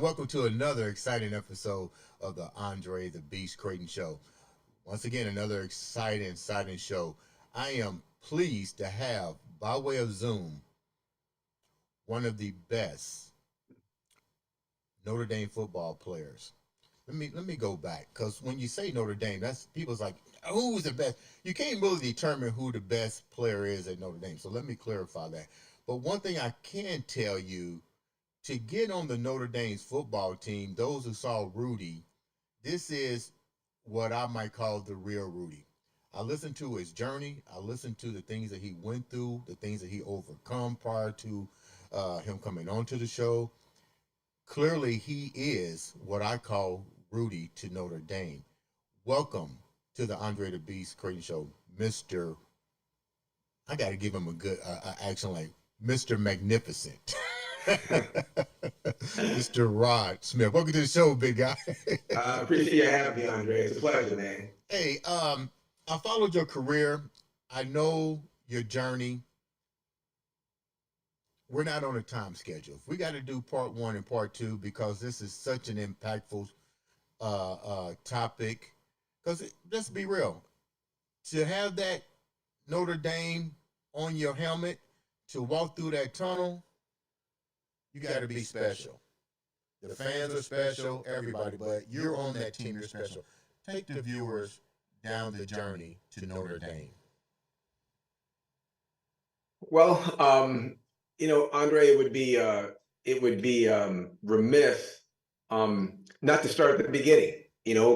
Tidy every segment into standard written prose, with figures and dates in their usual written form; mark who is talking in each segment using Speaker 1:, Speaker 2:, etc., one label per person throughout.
Speaker 1: Welcome to another exciting episode of the Andre The Beast Crayton Show. Once again, another exciting show. I am pleased to have, by way of Zoom, one of the best Notre Dame football players. Let me go back, because when you say Notre Dame, that's people's like, who's the best? You can't really determine who the best player is at Notre Dame. So let me clarify that. But one thing I can tell you, to get on the Notre Dame's football team, those who saw Rudy, this is what I might call the real Rudy. I listened to his journey. I listened to the things that he went through, the things that he overcome prior to him coming onto the show. Clearly, he is what I call Rudy to Notre Dame. Welcome to the Andre the Beast Crayton Show, Mr. I got to give him a good action like Mr. Magnificent. Mr. Rod Smith. Welcome to the show, big guy.
Speaker 2: I appreciate you having me, Andre. It's a pleasure, man.
Speaker 1: Hey, I followed your career. I know your journey. We're not on a time schedule. We got to do part 1 and part 2 because this is such an impactful topic. Because let's be real, to have that Notre Dame on your helmet, to walk through that tunnel, you got to be special. The fans are special, everybody, but you're on that team, you're special. Take the viewers down the journey to Notre Dame.
Speaker 2: Well, Andre, it would be remiss not to start at the beginning.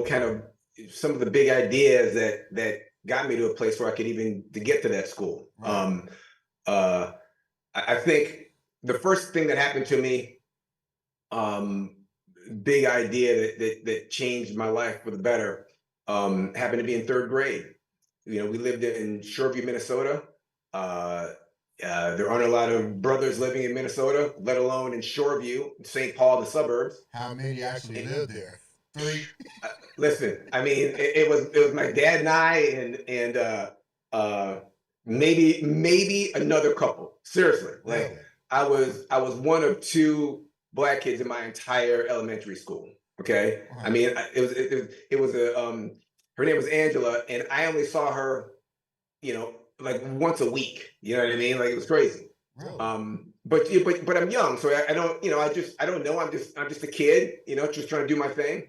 Speaker 2: Kind of some of the big ideas that got me to a place where I could even to get to that school. Right. I think the first thing that happened to me, big idea that changed my life for the better, happened to be in 3rd grade. We lived in Shoreview, Minnesota. There aren't a lot of brothers living in Minnesota, let alone in Shoreview, St. Paul, the suburbs.
Speaker 1: How many actually live there? 3?
Speaker 2: Listen, I mean, it was my dad and I and maybe another couple. Seriously, like. I was one of 2 Black kids in my entire elementary school. Okay, I mean, it was her name was Angela, and I only saw her, like once a week. You know what I mean? Like it was crazy.
Speaker 1: Really?
Speaker 2: But I'm young, so I don't, I don't know. I'm just a kid, just trying to do my thing.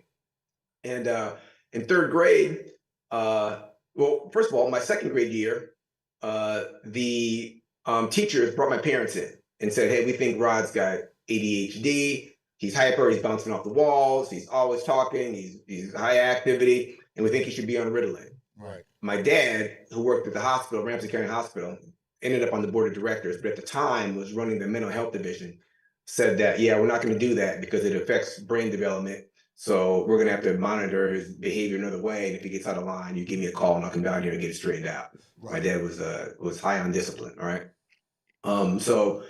Speaker 2: And in 3rd grade, well, first of all, my 2nd grade year, the teachers brought my parents in and said, hey, we think Rod's got ADHD. He's hyper. He's bouncing off the walls. He's always talking. He's high activity. And we think he should be on Ritalin.
Speaker 1: Right.
Speaker 2: My dad, who worked at the hospital, Ramsey County Hospital, ended up on the board of directors, but at the time was running the mental health division, said that, yeah, we're not going to do that because it affects brain development. So we're going to have to monitor his behavior another way. And if he gets out of line, you give me a call and I'll come down here and get it straightened out. Right. My dad was high on discipline. All right. So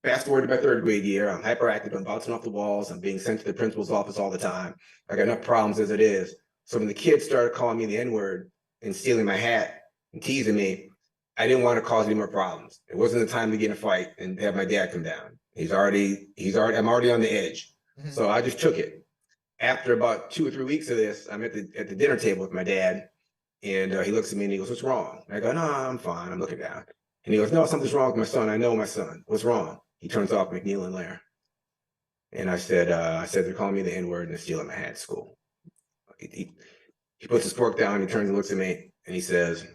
Speaker 2: fast forward to my 3rd grade year, I'm hyperactive, I'm bouncing off the walls, I'm being sent to the principal's office all the time. I got enough problems as it is. So when the kids started calling me the N-word and stealing my hat and teasing me, I didn't want to cause any more problems. It wasn't the time to get in a fight and have my dad come down. I'm already on the edge. Mm-hmm. So I just took it. After about 2 or 3 weeks of this, I'm at the dinner table with my dad, and he looks at me and he goes, what's wrong? And I go, no, I'm fine, I'm looking down. And he goes, no, something's wrong with my son. I know my son. What's wrong? He turns off McNeil and Lair. And I said, they're calling me the N-word and they're stealing my hat at school. He puts his fork down, he turns and looks at me, and he says,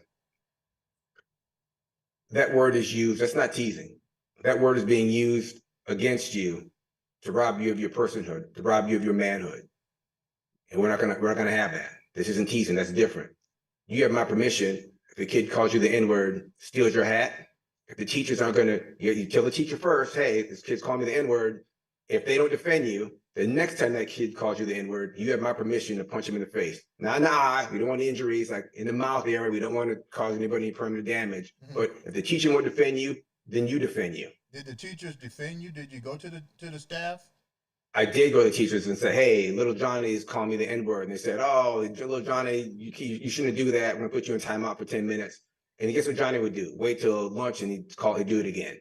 Speaker 2: that word is used, that's not teasing. That word is being used against you to rob you of your personhood, to rob you of your manhood. And we're not gonna have that. This isn't teasing, that's different. You have my permission. If the kid calls you the N-word, steals your hat, if the teachers aren't gonna, you tell the teacher first, hey, this kid's calling me the N-word. If they don't defend you, The next time that kid calls you the N-word, you have my permission to punch him in the face. Nah, we don't want injuries like in the mouth area. We don't want to cause anybody any permanent damage. But if the teacher won't defend you, then you defend you.
Speaker 1: Did the teachers defend you? Did you go to the staff?
Speaker 2: I did go to the teachers and say, hey, little Johnny's calling me the N-word. And they said, oh, little Johnny, you shouldn't do that. We're going to put you in timeout for 10 minutes. And guess what Johnny would do? Wait till lunch and he'd do it again.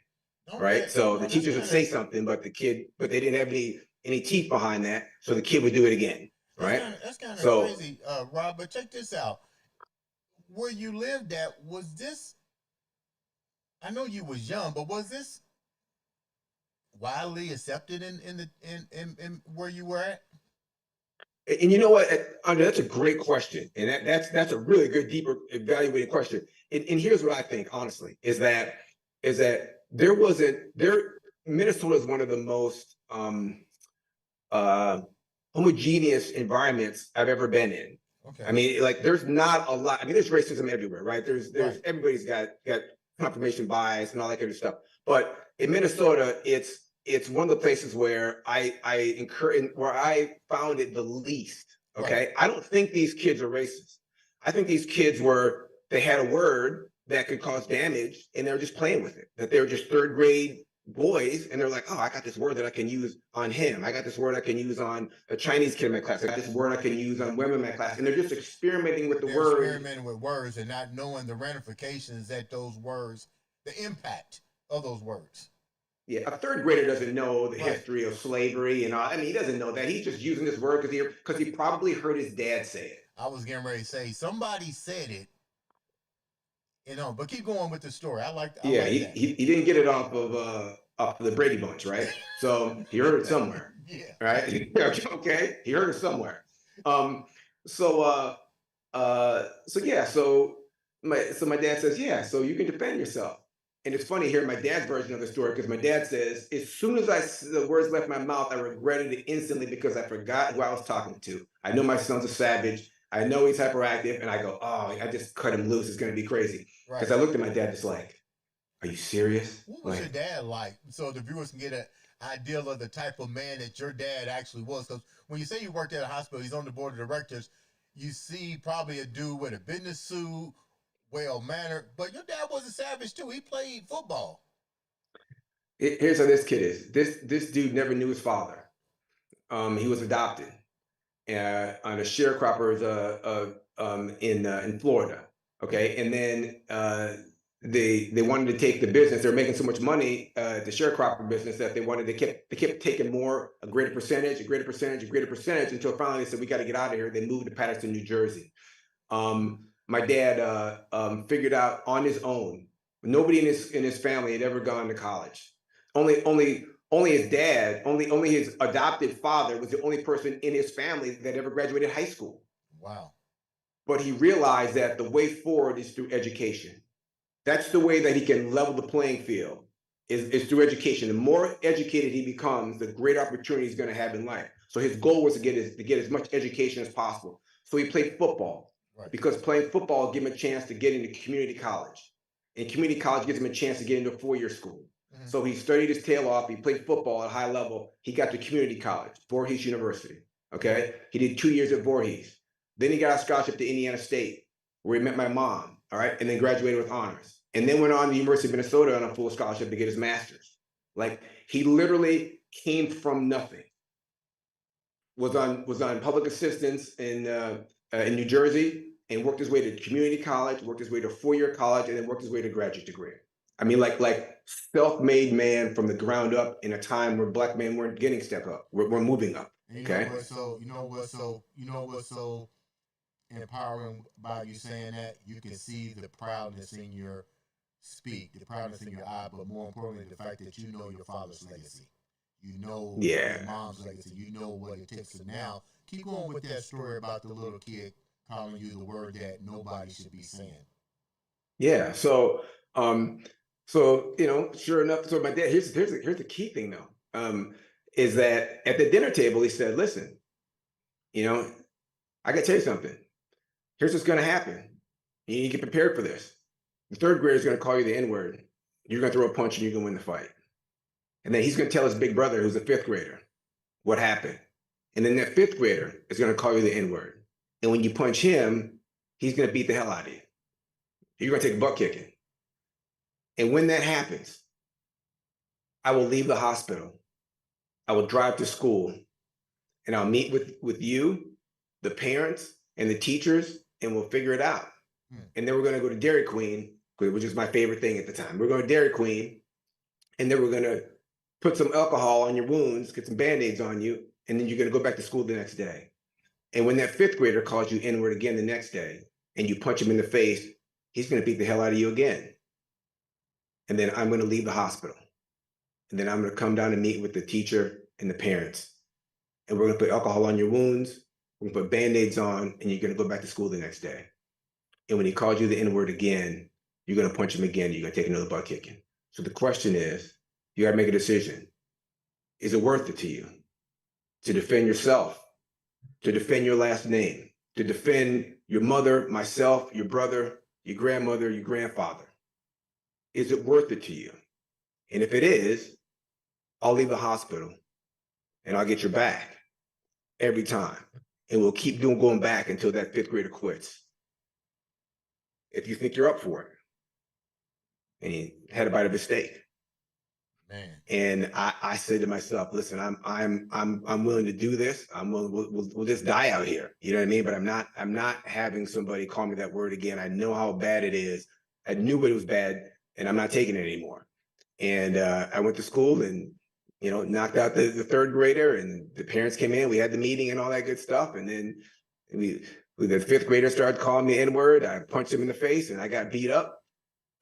Speaker 2: Okay. Right? So the teachers would say something, but they didn't have any teeth behind that. So the kid would do it again. Right?
Speaker 1: That's kind of crazy, Rob. But check this out. Where you lived at, was this, I know you was young, but was this widely accepted in where you were at?
Speaker 2: And you know what, Andre, that's a great question. And that's a really good, deeper, evaluating question. And here's what I think, honestly, is that Minnesota is one of the most homogeneous environments I've ever been in. Okay. I mean, like, there's not a lot. I mean, there's racism everywhere, right? There's right. Everybody's got confirmation bias and all that kind of stuff. But in Minnesota, it's one of the places where where I found it the least. Okay. Right. I don't think these kids are racist. I think these kids they had a word that could cause damage and they're just playing with it. That they were just third grade boys and they're like, oh, I got this word that I can use on him. I got this word I can use on a Chinese kid in my class. I got this word I can use on women in my class. And they're just experimenting with the words.
Speaker 1: Experimenting with words and not knowing the ramifications that those words, the impact of those words.
Speaker 2: Yeah, a third grader doesn't know the history of slavery and all. I mean, he doesn't know that. He's just using this word because he probably heard his dad say it.
Speaker 1: I was getting ready to say somebody said it, but keep going with the story.
Speaker 2: He didn't get it off of the Brady Bunch, right? So he heard it somewhere. Yeah. Right. Okay. He heard it somewhere. So my dad says, yeah, so you can defend yourself. And it's funny hearing my dad's version of the story because my dad says, as soon as the words left my mouth, I regretted it instantly because I forgot who I was talking to. I know my son's a savage. I know he's hyperactive. And I go, oh, I just cut him loose. It's going to be crazy. Because I looked at my dad just like, are you serious?
Speaker 1: What was your dad like? So the viewers can get an idea of the type of man that your dad actually was. Because when you say you worked at a hospital, he's on the board of directors, you see probably a dude with a business suit, well-mannered, but your dad was a savage too. He played football.
Speaker 2: Here's how this kid is. This dude never knew his father. He was adopted on a sharecroppers in Florida. Okay, and then they wanted to take the business. They were making so much money, the sharecropper business, that they kept taking a greater percentage until finally they said, we got to get out of here. They moved to Paterson, New Jersey. My dad figured out on his own. Nobody in his family had ever gone to college. Only his dad, only his adopted father was the only person in his family that ever graduated high school.
Speaker 1: Wow.
Speaker 2: But he realized that the way forward is through education. That's the way that he can level the playing field, is through education. The more educated he becomes, the greater opportunity he's going to have in life. So his goal was to get as much education as possible. So he played football. Right. Because playing football gave him a chance to get into community college. And community college gives him a chance to get into a four-year school. Mm-hmm. So he studied his tail off. He played football at a high level. He got to community college, Voorhees University. Okay. He did 2 years at Voorhees. Then he got a scholarship to Indiana State, where he met my mom. All right. And then graduated with honors. And then went on to the University of Minnesota on a full scholarship to get his master's. Like, he literally came from nothing. Was on public assistance in New Jersey, and worked his way to community college, worked his way to four-year college, and then worked his way to graduate degree. I mean, like self-made man from the ground up in a time where Black men weren't getting step up. We're moving up. Okay.
Speaker 1: You know what's so empowering about you saying that? You can see the proudness in your speak, the proudness in your eye, but more importantly, the fact that you know your father's legacy. You know your mom's legacy. You know what it takes. So now, keep going with that story about the little kid calling you the word that nobody should be saying.
Speaker 2: Yeah. So sure enough. So my dad, here's the key thing though, is that at the dinner table he said, "Listen, I got to tell you something. Here's what's going to happen. You need to get prepared for this. The third grader is going to call you the N-word. You're going to throw a punch and you're going to win the fight. And then he's going to tell his big brother, who's a fifth grader, what happened. And then that fifth grader is going to call you the N-word. And when you punch him, he's going to beat the hell out of you. You're going to take a butt kicking. And when that happens, I will leave the hospital. I will drive to school and I'll meet with you, the parents, and the teachers, and we'll figure it out. And then we're going to go to Dairy Queen, which is my favorite thing at the time. We're going to Dairy Queen, and then we're going to put some alcohol on your wounds, get some Band-Aids on you, and then you're going to go back to school the next day. And when that fifth grader calls you N-word again the next day, and you punch him in the face, he's going to beat the hell out of you again. And then I'm going to leave the hospital. And then I'm going to come down and meet with the teacher and the parents. And we're going to put alcohol on your wounds, we're going to put Band-Aids on, and you're going to go back to school the next day. And when he calls you the N-word again, you're going to punch him again, you're going to take another butt kicking. So the question is, you got to make a decision. Is it worth it to you to defend yourself, to defend your last name, to defend your mother, myself, your brother, your grandmother, your grandfather? Is it worth it to you? And if it is, I'll leave the hospital and I'll get your back every time. And we'll keep going back until that fifth grader quits. If you think you're up for it. And he had a bite of his steak. Man. And I said to myself, listen, I'm willing to do this. I'm willing, we'll just die out here. You know what I mean? But I'm not having somebody call me that word again. I know how bad it is. I knew it was bad, and I'm not taking it anymore. And I went to school and, you know, knocked out the third grader, and the parents came in, we had the meeting and all that good stuff. And then the fifth grader started calling me N-word. I punched him in the face and I got beat up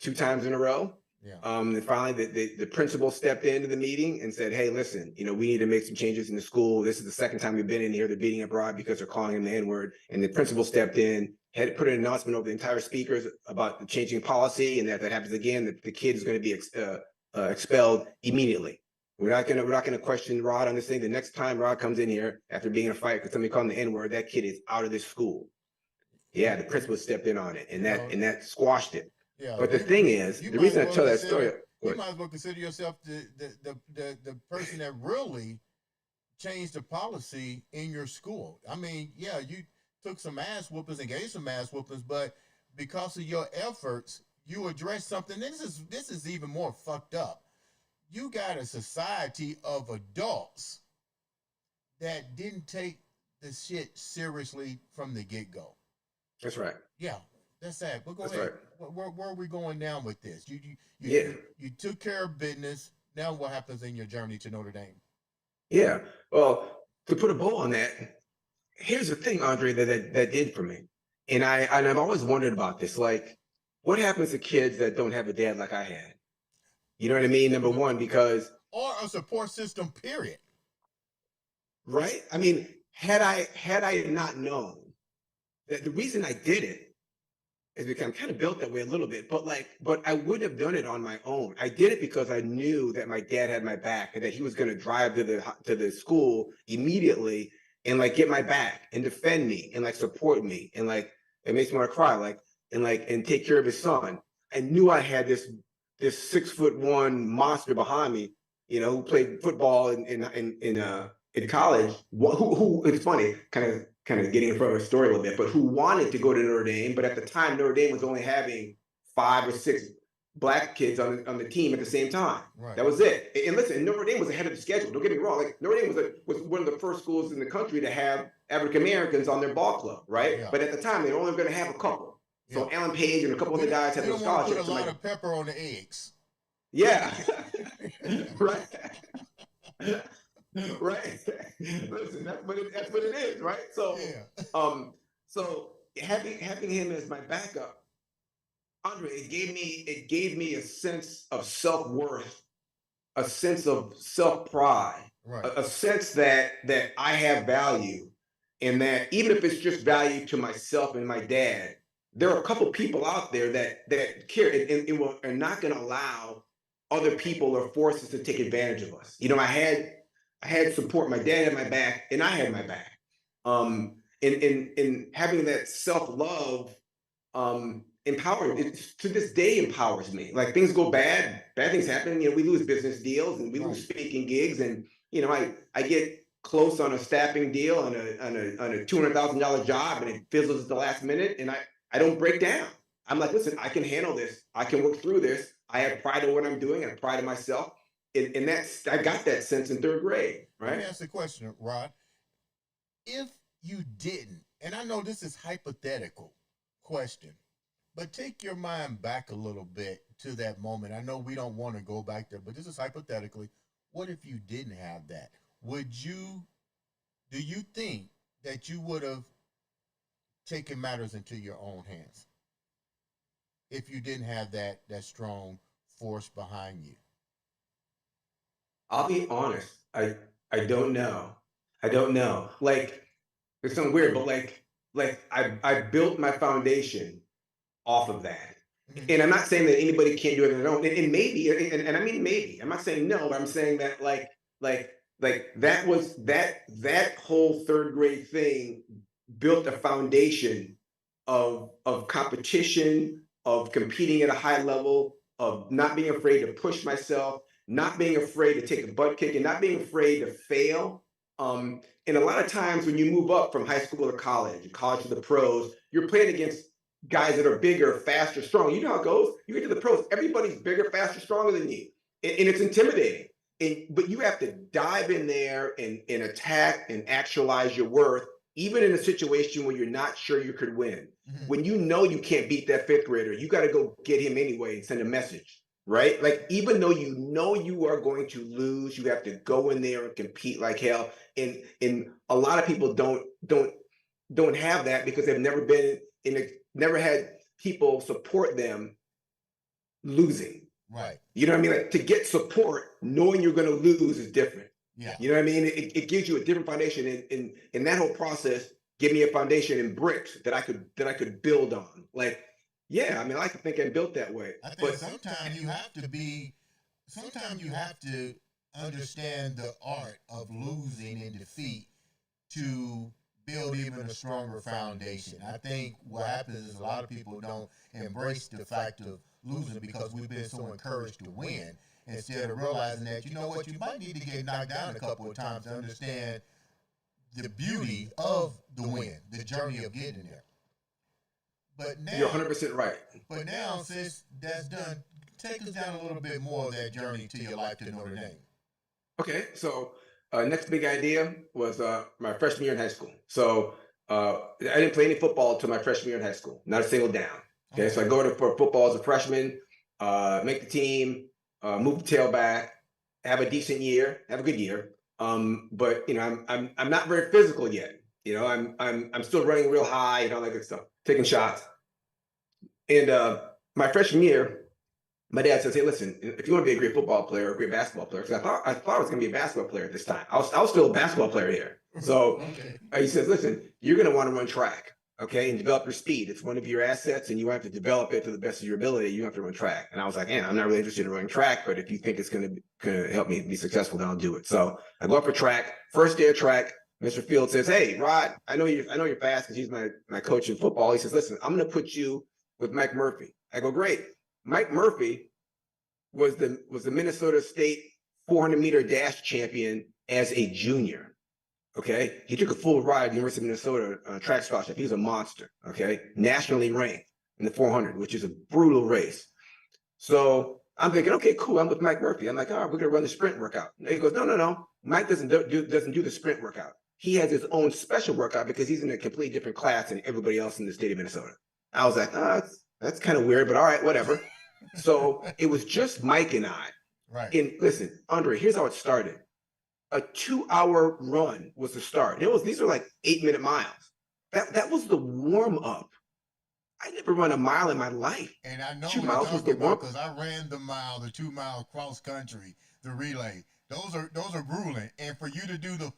Speaker 2: 2 times in a row. Yeah. And finally the principal stepped into the meeting and said, hey, listen, you know, we need to make some changes in the school. This is the second time we've been in here. They're beating up Rod because they're calling him the N-word. And the principal stepped in, had put an announcement over the entire speakers about the changing policy, and that happens again, the kid is going to be expelled immediately. We're not going to question Rod on this thing. The next time Rod comes in here after being in a fight because somebody called him the N-word, that kid is out of this school. Yeah, the principal stepped in on it, and that squashed it. Yeah, but the thing is, the reason I tell that story,
Speaker 1: you might as well consider yourself the person that really changed the policy in your school. I mean, yeah, you took some ass whoopings and gave some ass whoopings, but because of your efforts, you addressed something. This is even more fucked up. You got a society of adults that didn't take the shit seriously from the get-go.
Speaker 2: That's right.
Speaker 1: Yeah. That's sad. But go ahead. Right. Where are we going down with this? You took care of business. Now what happens in your journey to Notre Dame?
Speaker 2: Yeah. Well, to put a bow on that, here's the thing, Andre, that did for me. And I've always wondered about this. Like, what happens to kids that don't have a dad like I had? You know what I mean? Number one, because
Speaker 1: or a support system, period.
Speaker 2: Right? I mean, had I not known that the reason I did it is because I'm kind of built that way a little bit, but I wouldn't have done it on my own. I did it because I knew that my dad had my back and that he was going to drive to the school immediately and like get my back and defend me and like support me and like it makes me want to cry and take care of his son. I knew I had this 6'1" monster behind me, you know, who played football in college. Who it's funny, kind of getting in front of a story a little bit, but who wanted to go to Notre Dame, but at the time Notre Dame was only having 5 or 6 black kids on the team at the same time. Right. That was it. And listen, Notre Dame was ahead of the schedule. Don't get me wrong. Like Notre Dame was one of the first schools in the country to have African Americans on their ball club, right? Yeah. But at the time they were only going to have a couple. Yeah. So Alan Page and a couple of the guys had those scholarships.
Speaker 1: Put a lot of pepper on the eggs.
Speaker 2: Yeah. Right. Right. Listen, that's what it is, right? So so having him as my backup, Andre, it gave me a sense of self-worth, a sense of self-pride, right. a sense that I have value, and that even if it's just value to myself and my dad, there are a couple people out there that care and are not going to allow other people or forces to take advantage of us. You know, I had support. My dad had my back, and I had my back. In having that self-love, it to this day empowers me. Like things go bad things happen. You know, we lose business deals and we lose speaking gigs, and you know, I get close on a staffing deal on a $200,000 job and it fizzles at the last minute, and I don't break down. I'm like, listen, I can handle this. I can work through this. I have pride in what I'm doing. I have pride in myself. And that's, I got that sense in third grade,
Speaker 1: Let me
Speaker 2: right?
Speaker 1: ask you a question, Rod. If you didn't, and I know this is hypothetical question, but take your mind back a little bit to that moment. I know we don't want to go back there, but this is hypothetically. What if you didn't have that? Would you, do you think that you would have taken matters into your own hands if you didn't have that strong force behind you?
Speaker 2: I'll be honest. I don't know. I don't know. Like, it's something weird, but I built my foundation off of that.
Speaker 1: Mm-hmm.
Speaker 2: And I'm not saying that anybody can't do it on their own. And maybe, and I mean maybe. I'm not saying no, but I'm saying that that whole third grade thing built a foundation of competition, of competing at a high level, of not being afraid to push myself, not being afraid to take a butt kick, and not being afraid to fail. And a lot of times when you move up from high school to college to the pros, you're playing against guys that are bigger, faster, strong. You know how it goes. You get to the pros, everybody's bigger, faster, stronger than you, and it's intimidating. But you have to dive in there and attack and actualize your worth, even in a situation where you're not sure you could win.
Speaker 1: Mm-hmm.
Speaker 2: When you know you can't beat that fifth grader, you got to go get him anyway and send a message, right? Like, even though you know you are going to lose, you have to go in there and compete like hell. And a lot of people don't have that because they've never been never had people support them losing.
Speaker 1: Right.
Speaker 2: You know what I mean? Like, to get support, knowing you're going to lose is different.
Speaker 1: Yeah.
Speaker 2: You know what I mean? It gives you a different foundation, and that whole process gave me a foundation in bricks that I could build on. Like, yeah, I mean, I like to think I'm built that way.
Speaker 1: I think
Speaker 2: But
Speaker 1: sometimes you have to understand the art of losing and defeat to build even a stronger foundation. I think what happens is a lot of people don't embrace the fact of losing because we've been so encouraged to win instead of realizing that, you know what, you might need to get knocked down a couple of times to understand the beauty of the win, the journey of getting there. But now,
Speaker 2: you're 100% right.
Speaker 1: But now, since that's done, take us down a little bit more of that journey to your life to Notre Dame.
Speaker 2: Okay, so next big idea was my freshman year in high school. So I didn't play any football until my freshman year in high school, not a single down. Okay, so I go to for football as a freshman, make the team, move the tailback, have a decent year, have a good year. But you know, I'm not very physical yet. You know, I'm still running real high and all that good stuff, taking shots. And my freshman year, my dad says, "Hey, listen, if you want to be a great football player or a great basketball player," because I thought I was going to be a basketball player at this time. I was still a basketball player here. So
Speaker 1: Okay.
Speaker 2: He says, "Listen, you're going to want to run track, okay, and develop your speed. It's one of your assets, and you have to develop it to the best of your ability. You have to run track." And I was like, "Man, I'm not really interested in running track, but if you think it's going to help me be successful, then I'll do it." So I go up for track. First day of track, Mr. Field says, "Hey, Rod, I know you're fast because he's my coach in football." He says, "Listen, I'm going to put you with Mike Murphy." I go, "Great." Mike Murphy was the Minnesota State 400-meter dash champion as a junior. Okay, he took a full ride at the University of Minnesota track scholarship. He's a monster. Okay, nationally ranked in the 400, which is a brutal race. So I'm thinking, okay, cool. I'm with Mike Murphy. I'm like, all right, we're gonna run the sprint workout. And he goes, no. Mike doesn't do the sprint workout. He has his own special workout because he's in a completely different class than everybody else in the state of Minnesota. I was like, oh, that's kind of weird, but all right, whatever. So it was just Mike and I.
Speaker 1: Right.
Speaker 2: And listen, Andre, here's how it started. A 2-hour run was the start. These are like 8-minute miles. That was the warm up. I never run a mile in my life.
Speaker 1: And I know
Speaker 2: 2
Speaker 1: what
Speaker 2: miles
Speaker 1: you're
Speaker 2: was the
Speaker 1: talking about
Speaker 2: warm.
Speaker 1: because I ran the 2-mile cross country, the relay. Those are grueling. And for you to do the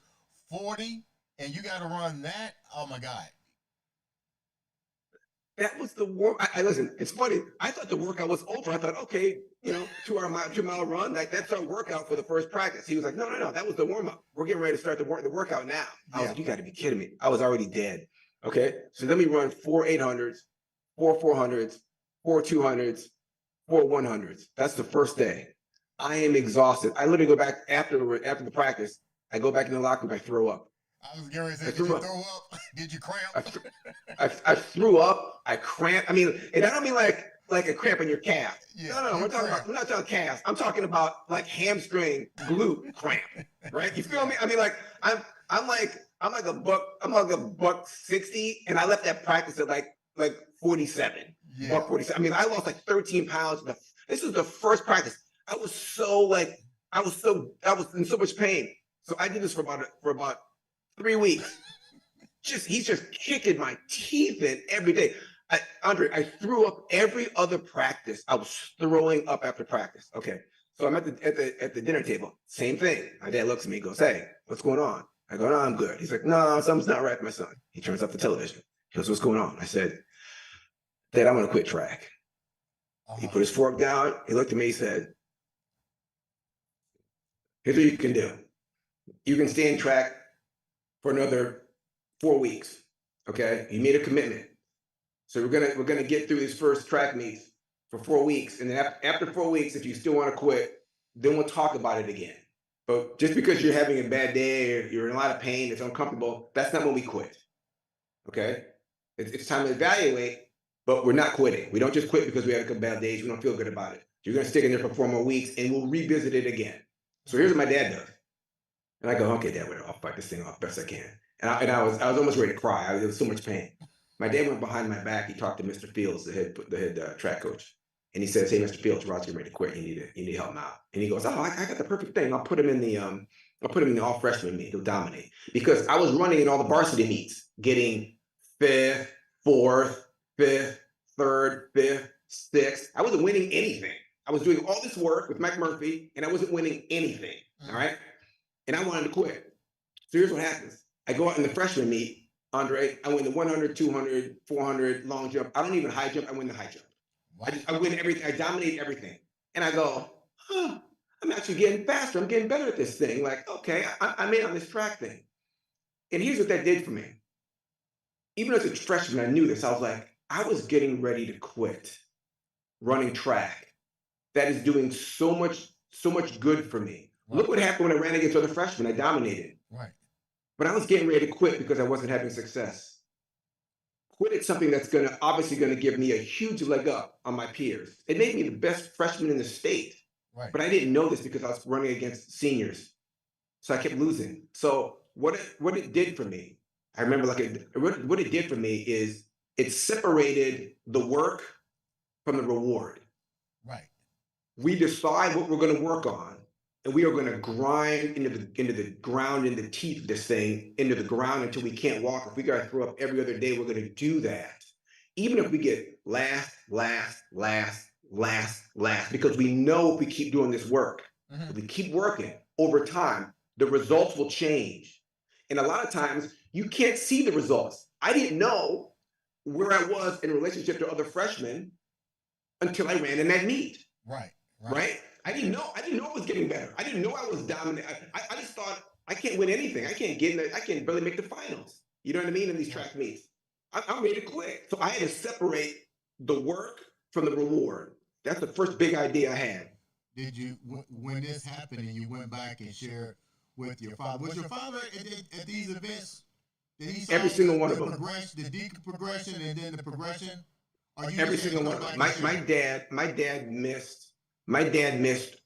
Speaker 1: 40 and you got to run that, oh my God.
Speaker 2: That was the warm. I listen. It's funny. I thought the workout was over. I thought, okay, 2-mile run. Like, that's our workout for the first practice. He was like, no. That was the warm up. We're getting ready to start the workout now. I was like, you got to be kidding me. I was already dead. Okay, so then we run 4 800s, 4 400s, 4 200s, 4 100s. That's the first day. I am exhausted. I literally go back after the practice. I go back in the locker room. I throw up.
Speaker 1: I was going to say,
Speaker 2: I
Speaker 1: did you
Speaker 2: threw
Speaker 1: throw
Speaker 2: up.
Speaker 1: up? Did you cramp?
Speaker 2: I threw up. I cramped. I mean, and I don't mean like a cramp in your calf.
Speaker 1: Yeah,
Speaker 2: No. We're not talking calves. I'm talking about like hamstring glute cramp. Right? You feel me? I mean, like I'm like a buck 60, and I left that practice at like 47.
Speaker 1: Yeah.
Speaker 2: Buck 47. I mean, I lost like 13 pounds. This was the first practice. I was in so much pain. So I did this for about 3 weeks. He's just kicking my teeth in every day. Andre, I threw up every other practice. I was throwing up after practice. Okay. So I'm at the dinner table. Same thing. My dad looks at me and goes, "Hey, what's going on?" I go, "No, I'm good." He's like, "No, something's not right, my son." He turns off the television. He goes, "What's going on?" I said, "Dad, I'm gonna quit track." He put his fork down. He looked at me. He said, "Here's what you can do. You can stay in track for another 4 weeks. Okay? You made a commitment. So we're gonna get through these first track meets for 4 weeks, and then after 4 weeks, if you still want to quit, then we'll talk about it again. But just because you're having a bad day or you're in a lot of pain, it's uncomfortable, that's not when we quit. Okay? It's time to evaluate, but we're not quitting. We don't just quit because we had a couple bad days. We don't feel good about it. You're gonna stick in there for 4 more weeks, and we'll revisit it again." So here's what my dad does. And I go, "Okay, Dad, I'll fight this thing off best I can." And I was almost ready to cry. There was so much pain. My dad went behind my back. He talked to Mr. Fields, the head track coach, and he says, "Hey, Mr. Fields, Rod's getting ready to quit. You need to help him out." And he goes, "Oh, I got the perfect thing. I'll put him in the all freshman meet. He'll dominate." Because I was running in all the varsity meets, getting fifth, fourth, fifth, third, fifth, sixth. I wasn't winning anything. I was doing all this work with Mike Murphy, and I wasn't winning anything. All right. And I wanted to quit. So here's what happens. I go out in the freshman meet, Andre, I win the 100, 200, 400 long jump. I don't even high jump. I win the high jump. Wow. I win everything. I dominate everything. And I go, I'm actually getting faster. I'm getting better at this thing. Like, okay, I'm in on this track thing. And here's what that did for me. Even as a freshman, I knew this. I was like, I was getting ready to quit running track. That is doing so much good for me. Wow. Look what happened when I ran against other freshmen. I dominated.
Speaker 1: Right.
Speaker 2: But I was getting ready to quit because I wasn't having success. Quit at something that's obviously gonna give me a huge leg up on my peers. It made me the best freshman in the state. Right. But I didn't know this because I was running against seniors. So I kept losing. So what it did for me, I remember what it did for me is it separated the work from the reward.
Speaker 1: Right.
Speaker 2: We decide what we're going to work on, and we are going to grind into the ground, in the teeth of this thing, into the ground until we can't walk. If we got to throw up every other day, we're going to do that. Even if we get last, because we know if we keep doing this work, if we keep working over time, the results will change. And a lot of times you can't see the results. I didn't know where I was in relationship to other freshmen until I ran in that meet. Right? I didn't know it was getting better. I didn't know I was dominant. I just thought I can't win anything. I can't barely make the finals. You know what I mean? In these track meets. I'm ready to quit. So I had to separate the work from the reward. That's the first big idea I had.
Speaker 1: Did you, when this happened and you went back and shared with your father, was your father at these events? Did he
Speaker 2: every single one of them.
Speaker 1: The decompression and then the progression?
Speaker 2: Every single one of them. My dad missed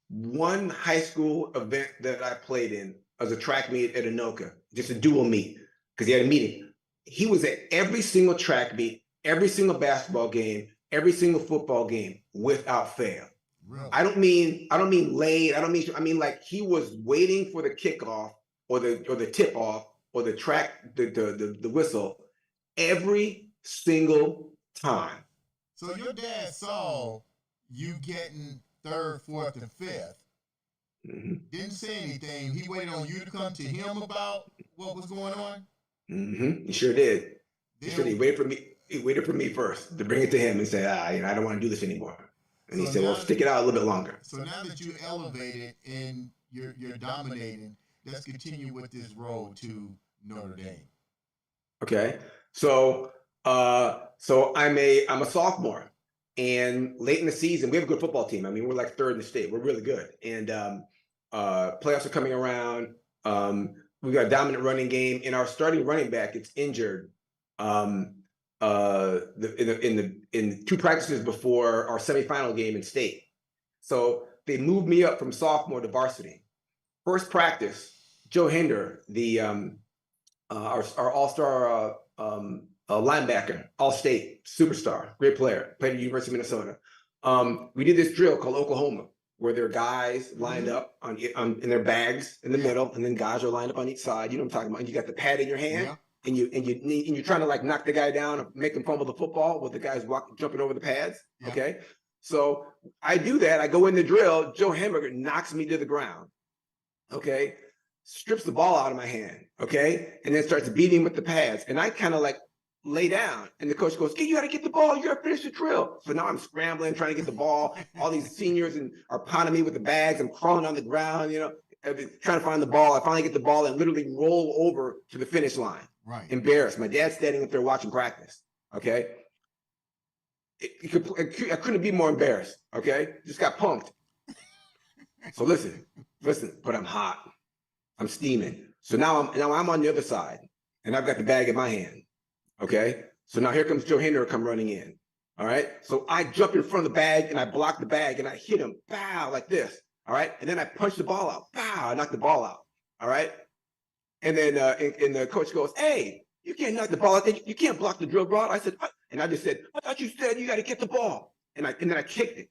Speaker 2: one high school event that I played in as a track meet at Notre, just a dual meet, because he had a meeting. He was at every single track meet, every single basketball game, every single football game without fail. Really? I don't mean late. I mean like he was waiting for the kickoff or the tip off or the track, the whistle every single time.
Speaker 1: So your dad saw you getting third, fourth, and fifth. Mm-hmm. Didn't say anything. He waited on you to come to him about what was going on.
Speaker 2: Mm-hmm. He sure did. He waited for me. He waited for me first to bring it to him and say, I don't want to do this anymore. And he said, well, stick it out a little bit longer.
Speaker 1: So now that you elevated and you're dominating, let's continue with this road to Notre Dame.
Speaker 2: Okay. So I'm a sophomore, and late in the season, we have a good football team. I mean, we're like third in the state. We're really good. And playoffs are coming around. We got a dominant running game, and our starting running back gets injured. In 2 practices before our semifinal game in state. So they moved me up from sophomore to varsity. First practice, Joe Hinder, our all-star linebacker, all-state superstar, great player, played at the University of Minnesota. We did this drill called Oklahoma, where there are guys lined up in their bags in the middle, and then guys are lined up on each side. You know what I'm talking about? And you got the pad in your hand, and you're trying to like knock the guy down or make him fumble the football with the guys jumping over the pads. Okay, so I do that. I go in the drill. Joe Hamburger knocks me to the ground. Okay, strips the ball out of my hand. Okay, and then starts beating with the pads, and I kind of like lay down, and the coach goes, "Hey, you got to get the ball. You got to finish the drill." So now I'm scrambling, trying to get the ball. All these seniors are pounding me with the bags. I'm crawling on the ground, trying to find the ball. I finally get the ball and literally roll over to the finish line.
Speaker 1: Right.
Speaker 2: Embarrassed. My dad's standing up there watching practice. Okay. I couldn't be more embarrassed. Okay. Just got punked. So listen, but I'm hot. I'm steaming. So now I'm on the other side, and I've got the bag in my hand. Okay. So now here comes Joe Hinder come running in. All right. So I jump in front of the bag and I block the bag and I hit him, pow, like this. All right. And then I punch the ball out. Pow, I knock the ball out. All right. And then and the coach goes, "Hey, you can't knock the ball out. You can't block the drill, bro." I said, "What?" And I just said, "I thought you said you got to get the ball." And then I kicked it.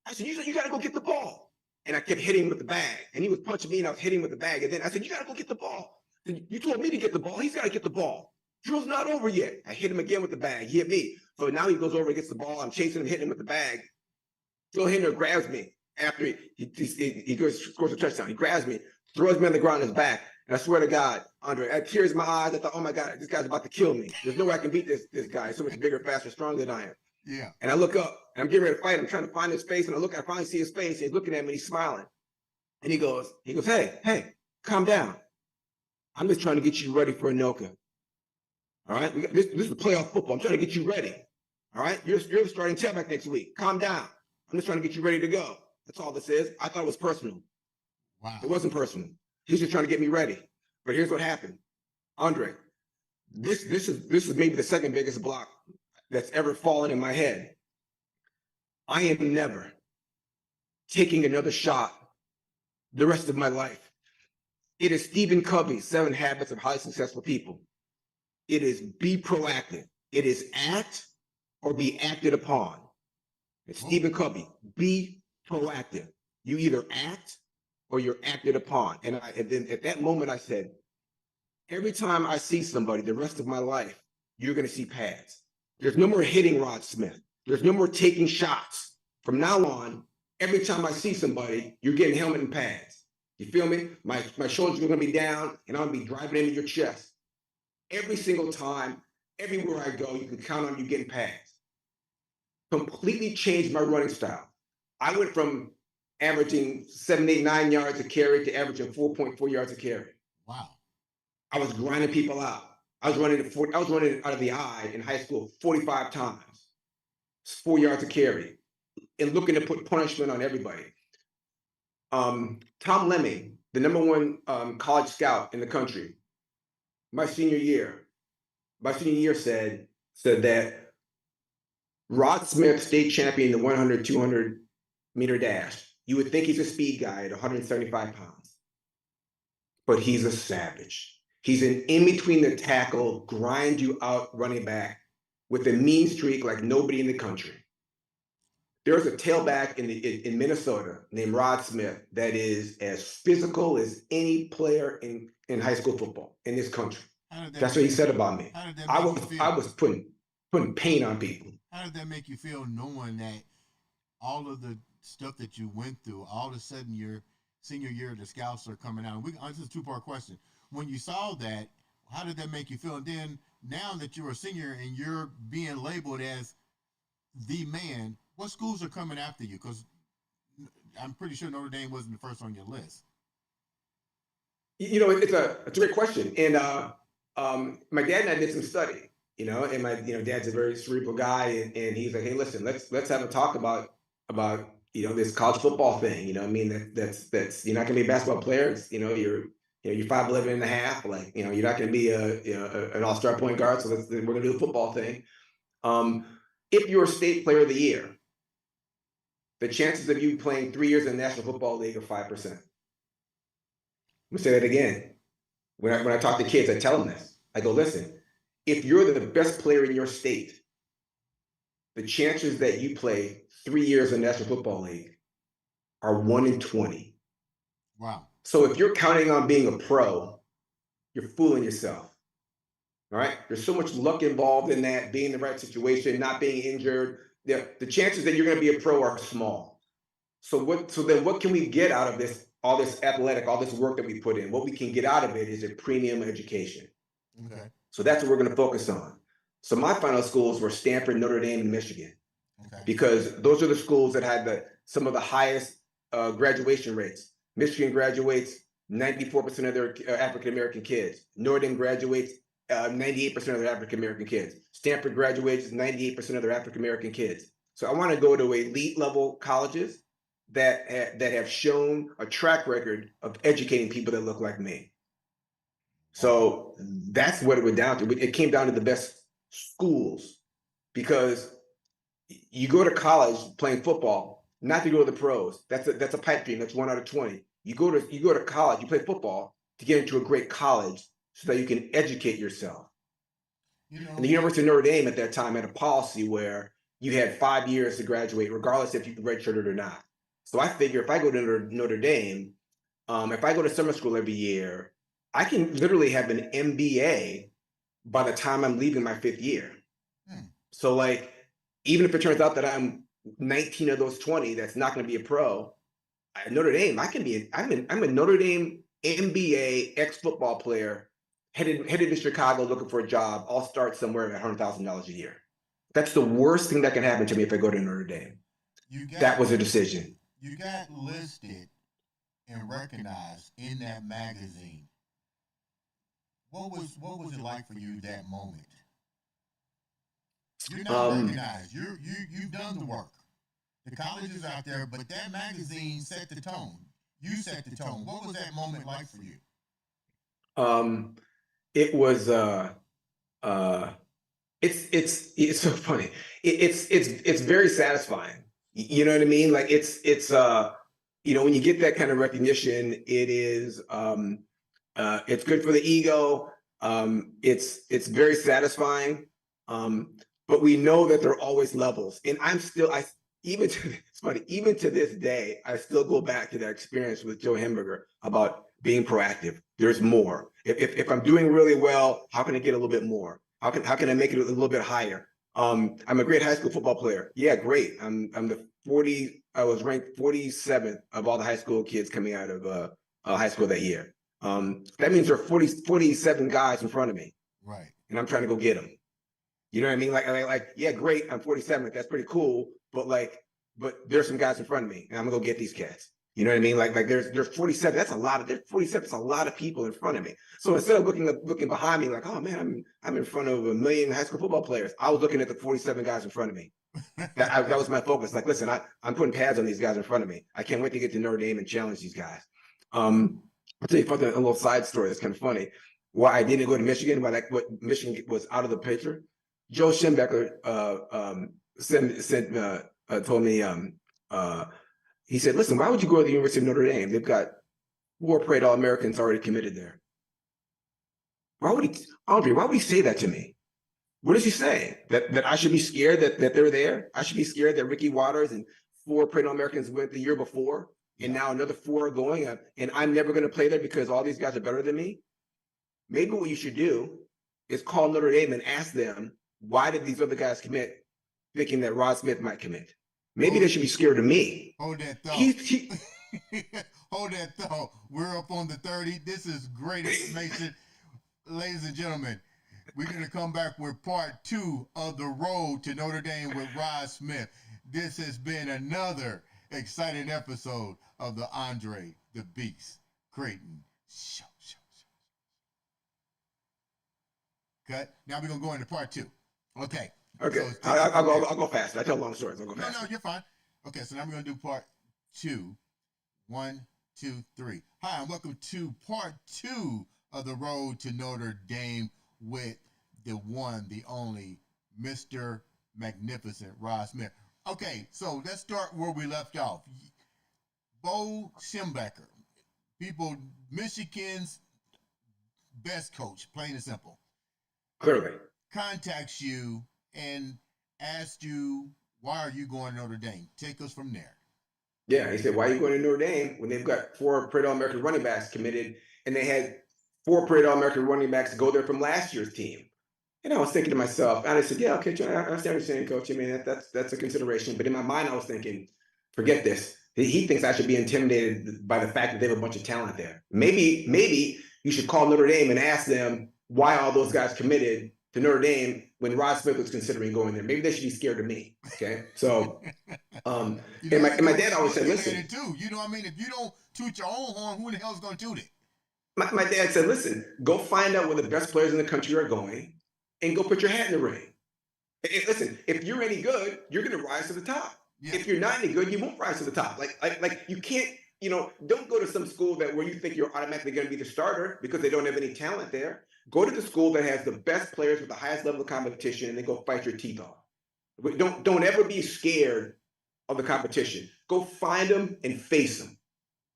Speaker 2: I said, "You said you got to go get the ball." And I kept hitting him with the bag. And he was punching me and I was hitting him with the bag. And then I said, "You got to go get the ball." "You told me to get the ball. He's got to get the ball. Drill's not over yet." I hit him again with the bag. He hit me. So now he goes over and gets the ball. I'm chasing him, hitting him with the bag. Joe Hinder grabs me after he scores a touchdown. He grabs me, throws me on the ground on his back. And I swear to God, Andre, I had tears in my eyes. I thought, "Oh my God, this guy's about to kill me. There's no way I can beat this guy. He's so much bigger, faster, stronger than I am."
Speaker 1: Yeah.
Speaker 2: And I look up and I'm getting ready to fight. I'm trying to find his face. And I finally see his face. And he's looking at me and he's smiling. And he goes, hey, calm down. I'm just trying to get you ready for Anoka. All right, this is playoff football. I'm trying to get you ready. All right, you're starting tailback next week. Calm down. I'm just trying to get you ready to go. That's all this is. I thought it was personal.
Speaker 1: Wow.
Speaker 2: It wasn't personal. He's just trying to get me ready. But here's what happened, Andre. This is maybe the second biggest block that's ever fallen in my head. I am never taking another shot the rest of my life. It is Stephen Covey's 7 Habits of Highly Successful People. It is be proactive. It is act or be acted upon. It's Stephen Covey. Be proactive. You either act or you're acted upon. And then at that moment I said, every time I see somebody the rest of my life, you're going to see pads. There's no more hitting Rod Smith. There's no more taking shots. From now on, every time I see somebody, you're getting helmet and pads. You feel me? My shoulders are going to be down and I'm going to be driving into your chest. Every single time, everywhere I go, you can count on you getting pads. Completely changed my running style. I went from averaging 7, 8, 9 yards a carry to averaging 4.4 yards a carry.
Speaker 1: Wow.
Speaker 2: I was grinding people out. I was running out of the eye in high school 45 times. 4 yards a carry. And looking to put punishment on everybody. Tom Lemming, the #1 college scout in the country, my senior year said that Rod Smith, state champion, the 100, 200 meter dash, you would think he's a speed guy at 175 pounds, but he's a savage. He's an in between the tackle, grind you out running back with a mean streak like nobody in the country. There's a tailback in Minnesota named Rod Smith that is as physical as any player in high school football in this country. That's what he said about me. I was putting pain on people.
Speaker 1: How did that make you feel knowing that all of the stuff that you went through, all of a sudden your senior year, the scouts are coming out? This is a 2-part question. When you saw that, how did that make you feel? And then now that you're a senior and you're being labeled as the man, what schools are coming after you? Because I'm pretty sure Notre Dame wasn't the first on your list.
Speaker 2: It's a great question. And my dad and I did some study, and my dad's a very cerebral guy, and he's like, "Hey, listen, let's have a talk about this college football thing. That's you're not gonna be a basketball player. You're you're 5'11" and a half. Like, you're not going to be an all-star point guard. So we're going to do the football thing. If you're a state player of the year, the chances of you playing 3 years in the National Football League are 5%. I'm gonna say that again. When I talk to kids, I tell them this. I go, listen, if you're the best player in your state, the chances that you play 3 years in the National Football League are 1 in 20.
Speaker 1: Wow.
Speaker 2: So if you're counting on being a pro, you're fooling yourself. All right. There's so much luck involved in that, being in the right situation, not being injured. The chances that you're going to be a pro are small. So then what can we get out of this, all this athletic, all this work that we put in? What we can get out of it is a premium education.
Speaker 1: Okay.
Speaker 2: So that's what we're going to focus on. So my final schools were Stanford, Notre Dame, and Michigan.
Speaker 1: Okay.
Speaker 2: Because those are the schools that had some of the highest graduation rates. Michigan graduates 94% of their African-American kids. Notre Dame graduates 98% of their African-American kids. Stanford graduates 98% of their African-American kids. So I want to go to elite level colleges that have shown a track record of educating people that look like me. So that's what it went down to. It came down to the best schools, because you go to college playing football, not to go to the pros. That's a pipe dream. That's 1 out of 20. You go to college, you play football to get into a great college so that you can educate yourself. And the University of Notre Dame at that time had a policy where you had 5 years to graduate, regardless if you redshirted or not. So I figure if I go to Notre Dame, if I go to summer school every year, I can literally have an MBA by the time I'm leaving my 5th year. So like, even if it turns out that I'm 19 of those 20, that's not going to be a pro. At Notre Dame, I'm a Notre Dame MBA ex-football player headed to Chicago looking for a job. I'll start somewhere at $100,000 a year. That's the worst thing that can happen to me if I go to Notre Dame. That was a decision.
Speaker 1: You got listed and recognized in that magazine. What was it like for you that moment? You're not recognized. You've done the work. The college is out there, but that magazine set the tone. You set the tone. What was that moment like for you?
Speaker 2: It was it's so funny. It's very satisfying. You know what I mean? Like it's when you get that kind of recognition, it is it's good for the ego. It's very satisfying. But we know that there are always levels, and even to this day, I still go back to that experience with Joe Hamburger about being proactive. There's more. If I'm doing really well, how can I get a little bit more? How can I make it a little bit higher? I'm a great high school football player. Yeah, great. I was ranked 47th of all the high school kids coming out of high school that year. That means there are 47 guys in front of me.
Speaker 1: Right.
Speaker 2: And I'm trying to go get them. You know what I mean? Like, yeah, great. I'm 47th. That's pretty cool. But there's some guys in front of me, and I'm gonna go get these cats. You know what I mean? Like there's 47. That's a lot. There's 47. That's a lot of people in front of me. So instead of looking behind me, like, oh man, I'm in front of 1 million high school football players, I was looking at the 47 guys in front of me. That was my focus. Like, listen, I'm putting pads on these guys in front of me. I can't wait to get to Notre Dame and challenge these guys. I'll tell you a little side story that's kind of funny. Why I didn't go to Michigan, what Michigan was out of the picture. Joe Schembecker told me, he said, listen, why would you go to the University of Notre Dame? They've got 4 parade All-Americans already committed there. Andre, why would he say that to me? What is he saying? That I should be scared that they're there? I should be scared that Ricky Waters and 4 parade All-Americans went the year before, and now another 4 are going, and I'm never going to play there because all these guys are better than me? Maybe what you should do is call Notre Dame and ask them, why did these other guys commit, thinking that Rod Smith might commit? Maybe they should be scared of me.
Speaker 1: Hold that thought. Hold that thought. We're up on the 30. This is great information. Ladies and gentlemen, we're going to come back with part 2 of the road to Notre Dame with Rod Smith. This has been another exciting episode of the Andre the Beast Crayton Show. Cut. Now we're going to go into part 2. Okay.
Speaker 2: Okay. So I'll go fast. I tell long stories. I'll go fast.
Speaker 1: No, you're fine. Okay, so now we're going to do part 2. 1, 2, 3. Hi, and welcome to part 2 of the road to Notre Dame with the one, the only, Mr. Magnificent Rod Smith. Okay, so let's start where we left off. Bo Schembechler, people, Michigan's best coach, plain and simple,
Speaker 2: Clearly.
Speaker 1: contacts you and asks you, why are you going to Notre Dame? Take us from there.
Speaker 2: Yeah, he said, why are you going to Notre Dame when they've got 4 Parade All-American running backs committed, and they had 4 Parade All-American running backs go there from last year's team? And I was thinking to myself, and I said, yeah, okay, I understand what you're saying, Coach. I mean, that's a consideration. But in my mind, I was thinking, forget this. He thinks I should be intimidated by the fact that they have a bunch of talent there. Maybe you should call Notre Dame and ask them why all those guys committed to Notre Dame when Rod Smith was considering going there. Maybe they should be scared of me. Okay, so and my dad always said, listen,
Speaker 1: too. You know what I mean? If you don't toot your own horn, who the hell's going to toot it?
Speaker 2: My dad said, listen, go find out where the best players in the country are going and go put your hat in the ring. And listen, if you're any good, you're going to rise to the top. Yeah. If you're not any good, you won't rise to the top. Like you can't, don't go to some school where you think you're automatically going to be the starter because they don't have any talent there. Go to the school that has the best players with the highest level of competition and then go fight your teeth off. Don't ever be scared of the competition. Go find them and face them.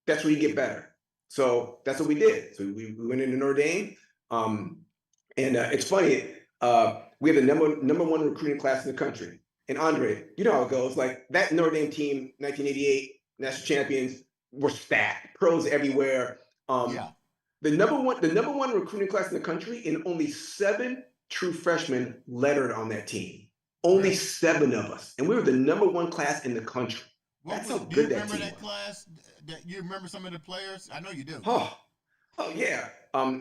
Speaker 2: That's where you get better. So that's what we did. So we went into Notre Dame. And it's funny. We had the number 1 recruiting class in the country. And Andre, you know how it goes. Like that Notre Dame team, 1988 national champions, were stacked, pros everywhere. The number one recruiting class in the country, and only 7 true freshmen lettered on that team. Only 7 of us, and we were the number 1 class in the country. That's how good that team was. Do you remember that
Speaker 1: class? You remember some of the players? I know you do.
Speaker 2: Oh yeah.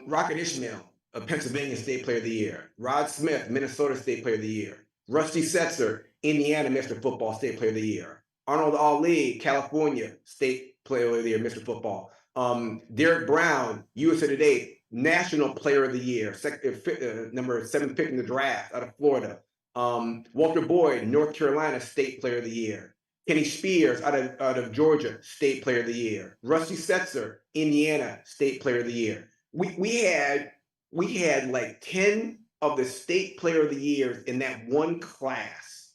Speaker 2: Rocket Ishmael, a Pennsylvania State Player of the Year. Rod Smith, Minnesota State Player of the Year. Rusty Setzer, Indiana Mr. Football State Player of the Year. Arnold Ali, California State Player of the Year, Mr. Football. Derek Brown, USA Today National Player of the Year, number 7 pick in the draft out of Florida. Walter Boyd, North Carolina State Player of the Year. Kenny Spears out of Georgia State Player of the Year. Rusty Setzer, Indiana State Player of the Year. We had like 10 of the State Player of the Years in that one class.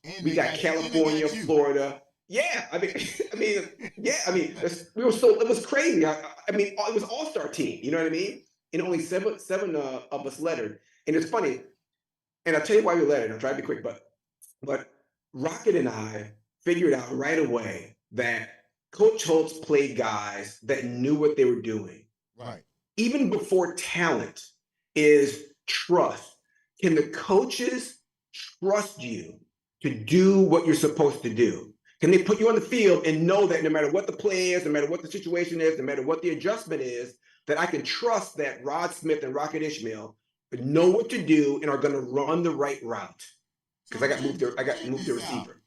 Speaker 2: And we got California, Florida. Yeah, it was crazy. It was all-star team. You know what I mean? And only seven of us lettered. And it's funny. And I'll tell you why we lettered. I'll try to be quick, but Rocket and I figured out right away that Coach Holtz played guys that knew what they were doing.
Speaker 1: Right.
Speaker 2: Even before talent is trust. Can the coaches trust you to do what you're supposed to do? Can they put you on the field and know that no matter what the play is, no matter what the situation is, no matter what the adjustment is, that I can trust that Rod Smith and Rocket Ishmael know what to do and are going to run the right route? Because I got moved to receiver.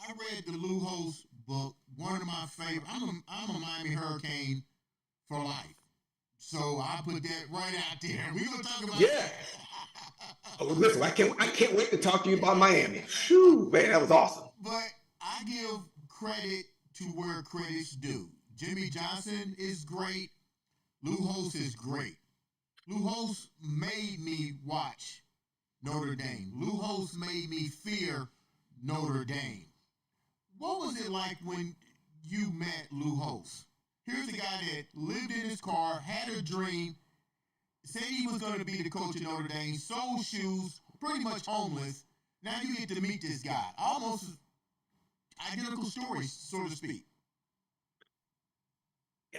Speaker 1: I read the Lou Holtz book, one of my favorite. I'm a Miami Hurricane for life. So I put that right out there. We're gonna talk about that.
Speaker 2: Oh, listen, I can't wait to talk to you about Miami. Shoo, man, that was awesome.
Speaker 1: But I give credit to where credit's due. Jimmy Johnson is great. Lou Holtz is great. Lou Holtz made me watch Notre Dame. Lou Holtz made me fear Notre Dame. What was it like when you met Lou Holtz? Here's a guy that lived in his car, had a dream, said he was going to be the coach of Notre Dame, sold shoes, pretty much homeless. Now you get to meet this guy. Almost identical stories, so to speak.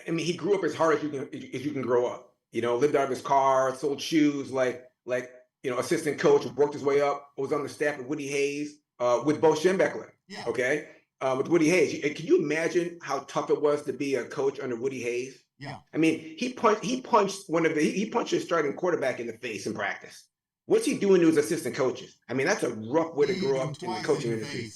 Speaker 2: I mean, he grew up as hard as you can grow up. Lived out of his car, sold shoes, assistant coach, worked his way up, was on the staff of Woody Hayes, with Bo Schembechler.
Speaker 1: Yeah.
Speaker 2: Okay. With Woody Hayes. Can you imagine how tough it was to be a coach under Woody Hayes?
Speaker 1: Yeah.
Speaker 2: I mean, he punched his starting quarterback in the face in practice. What's he doing to his assistant coaches? I mean, that's a rough way to grow up in the coaching industry.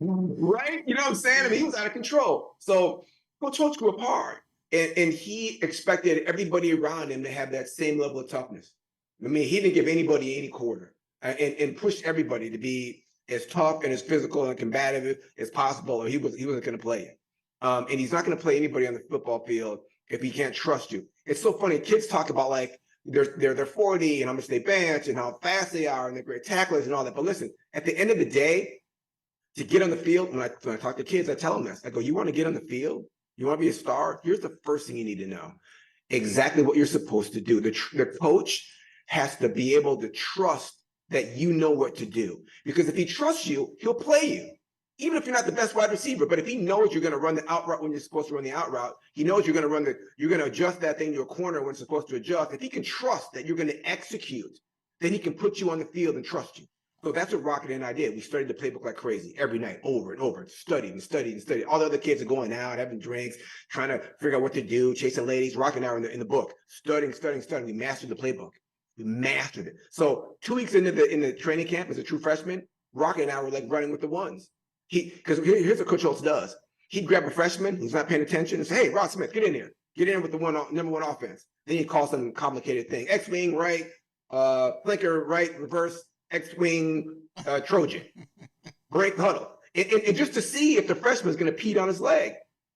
Speaker 2: Right? You know what I'm saying? I mean, he was out of control. So Coach Holtz grew up hard. And he expected everybody around him to have that same level of toughness. I mean, he didn't give anybody any quarter. And pushed everybody to be as tough and as physical and combative as possible, or he wasn't going to play you. And he's not going to play anybody on the football field if he can't trust you. It's so funny. Kids talk about like they're 40 and how much they bench and how fast they are and they're great tacklers and all that. But listen, at the end of the day, to get on the field, when I talk to kids, I tell them this. I go, you want to get on the field? You want to be a star? Here's the first thing you need to know. Exactly what you're supposed to do. The coach has to be able to trust that you know what to do. Because if he trusts you, he'll play you. Even if you're not the best wide receiver, but if he knows you're going to run the out route when you're supposed to run the out route, he knows you're going to adjust that thing to a corner when it's supposed to adjust. If he can trust that you're going to execute, then he can put you on the field and trust you. So that's what Rocket and I did. We studied the playbook like crazy every night, over and over, studied and studied and studied. All the other kids are going out, having drinks, trying to figure out what to do, chasing ladies. Rocket and I are in the book, studying. We mastered the playbook. We mastered it. So 2 weeks in the training camp as a true freshman, Rocket and I were like running with the ones. Because here's what Coach Holtz does. He'd grab a freshman who's not paying attention and say, hey, Rod Smith, get in here. Get in with the number one offense. Then he'd call some complicated thing. X-wing, right, flanker, right, reverse, X-wing, Trojan. Break huddle. And just to see if the freshman's going to pee on his leg.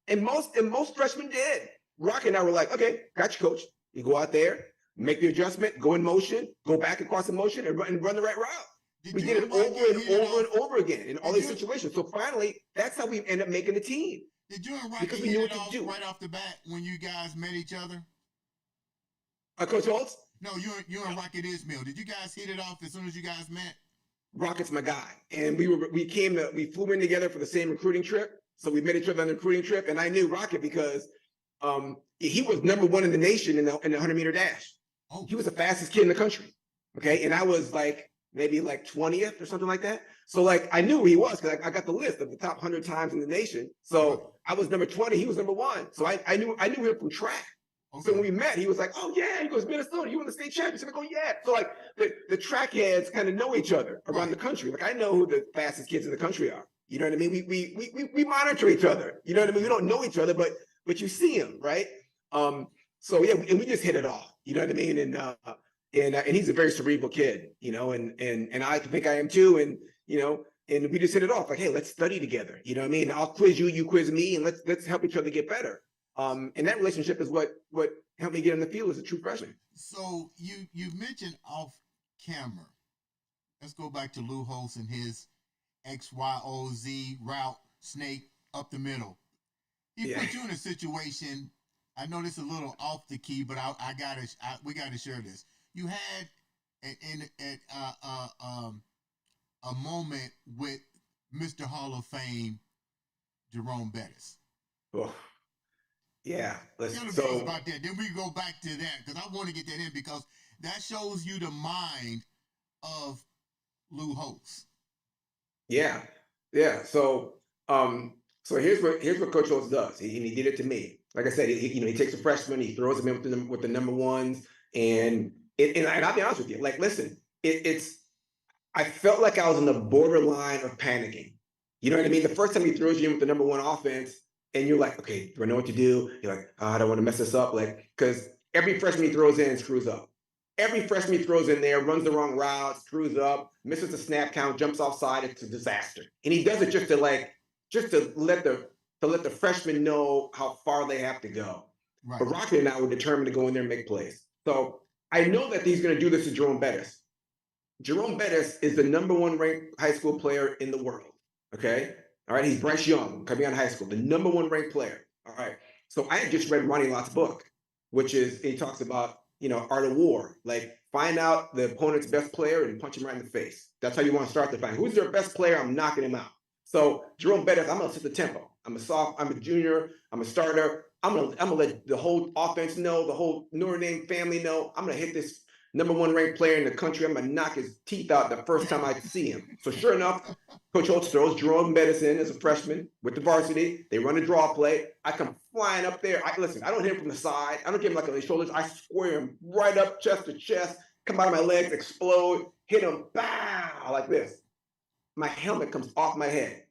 Speaker 2: And most freshmen did. Rocket and I were like, okay, got you, coach. You go out there, make the adjustment, go in motion, go back across the motion, and run the right route. We did it over and over again in all these situations. So finally, that's how we end up making the team.
Speaker 1: Did you and Rocket hit it off right off the bat when you guys met each other?
Speaker 2: Coach Holtz?
Speaker 1: No, you and Rocket Ismail. Did you guys hit it off as soon as you guys met?
Speaker 2: Rocket's my guy, and we flew in together for the same recruiting trip. So we met each other on the recruiting trip, and I knew Rocket because he was number one in the nation in the 100-meter dash. Oh. He was the fastest kid in the country. Okay, and I was maybe 20th or something like that. So I knew who he was because I got the list of the top 100 times in the nation. So I was number 20, he was number 1. So I knew him from track. Okay. So when we met, he was like, oh yeah, he goes, Minnesota, you won the state championship. I go, yeah. So the track heads kind of know each other around the country. I know who the fastest kids in the country are. You know what I mean? We monitor each other. You know what I mean? We don't know each other, but you see them, right? So yeah, and we just hit it off. You know what I mean? And he's a very cerebral kid, and I think I am too. And, and we just hit it off hey, let's study together. You know what I mean? I'll quiz you, you quiz me, and let's help each other get better. And that relationship is what helped me get on the field as a true freshman.
Speaker 1: So you mentioned off camera. Let's go back to Lou Holtz and his XYOZ route snake up the middle. He put you in a situation. I know this is a little off the key, but we gotta share this. You had a moment with Mr. Hall of Fame Jerome Bettis.
Speaker 2: Oh, yeah.
Speaker 1: Tell us about that. Then we go back to that because I want to get that in because that shows you the mind of Lou Holtz.
Speaker 2: Yeah. So here's what Coach Holtz does. He did it to me. Like I said, he takes a freshman, he throws him in with the number ones, and I'll be honest with you. Listen, I felt like I was on the borderline of panicking. You know what I mean? The first time he throws you in with the number one offense, and you're like, okay, do I know what to do? You're like, oh, I don't want to mess this up. Because every freshman he throws in screws up. Every freshman he throws in there runs the wrong route, screws up, misses the snap count, jumps offside. It's a disaster. And he does it just to let the freshmen know how far they have to go. Right. But Rocket and I were determined to go in there and make plays. So I know that he's going to do this to Jerome Bettis. Jerome Bettis is the number one ranked high school player in the world. Okay. All right. He's Bryce Young coming out of high school, the number one ranked player. All right. So I had just read Ronnie Lott's book, which is, he talks about, art of war. Find out the opponent's best player and punch him right in the face. That's how you want to start the fight. Who's their best player? I'm knocking him out. So Jerome Bettis, I'm going to set the tempo. I'm a junior. I'm a starter. I'm gonna let the whole offense know, the whole Notre Dame family know. I'm gonna hit this number one ranked player in the country. I'm gonna knock his teeth out the first time I see him. So sure enough, Coach Holtz throws Jerome Bettis in as a freshman with the varsity. They run a draw play. I come flying up there. I don't hit him from the side. I don't get him on his shoulders. I square him right up chest to chest. Come out of my legs, explode, hit him, bow, like this. My helmet comes off my head.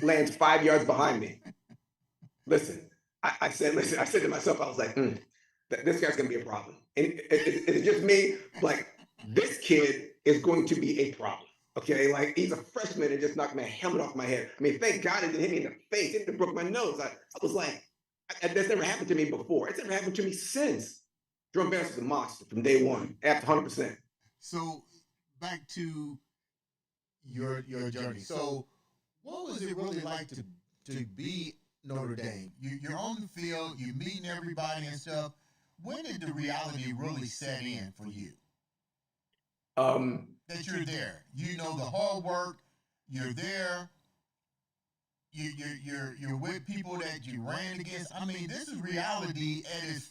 Speaker 2: Lands 5 yards behind me. Listen, I said to myself, I was like, this guy's gonna be a problem. And it's just me, this kid is going to be a problem. Okay, like he's a freshman and just knocked my helmet off my head. I mean, thank God it didn't hit me in the face. It broke my nose. I was like, that's never happened to me before. It's never happened to me since. Jerome Bettis is a monster from day one, after 100%.
Speaker 1: So back to your journey. So what was it really like to be Notre Dame? You're on the field, you're meeting everybody and stuff. When did the reality really set in for you? That you're there. You know the hard work. You're there. You're with people that you ran against. I mean, this is reality, and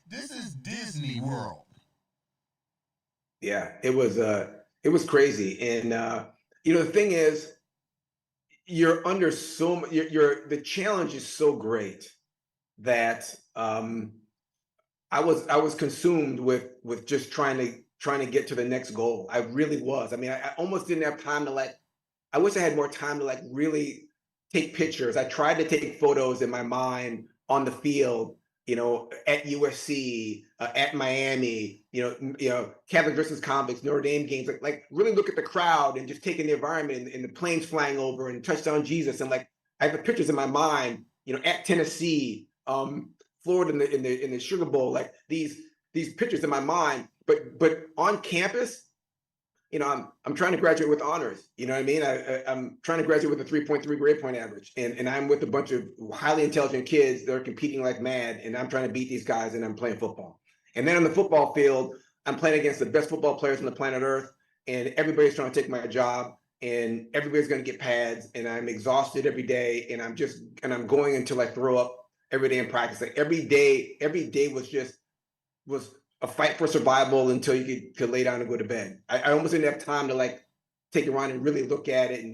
Speaker 1: this is Disney World.
Speaker 2: Yeah, it was crazy. And the thing is, you're under so much, the challenge is so great that I was consumed with just trying to get to the next goal. I really was. I mean, I almost didn't have time to I wish I had more time to really take pictures. I tried to take photos in my mind on the field, at USC, at Miami, Catholic versus convicts, Notre Dame games, like really look at the crowd and just taking the environment and the planes flying over and touchdown Jesus. And I have the pictures in my mind, at Tennessee, Florida in the Sugar Bowl, like these pictures in my mind, but on campus, I'm trying to graduate with honors. You know what I mean? I'm trying to graduate with a 3.3 grade point average, and I'm with a bunch of highly intelligent kids that are competing like mad, and I'm trying to beat these guys, and I'm playing football. And then on the football field, I'm playing against the best football players on the planet Earth, and everybody's trying to take my job, and everybody's going to get pads, and I'm exhausted every day, and I'm going until I throw up every day in practice. Like every day was a fight for survival until you could lay down and go to bed. I almost didn't have time to take it around and really look at it.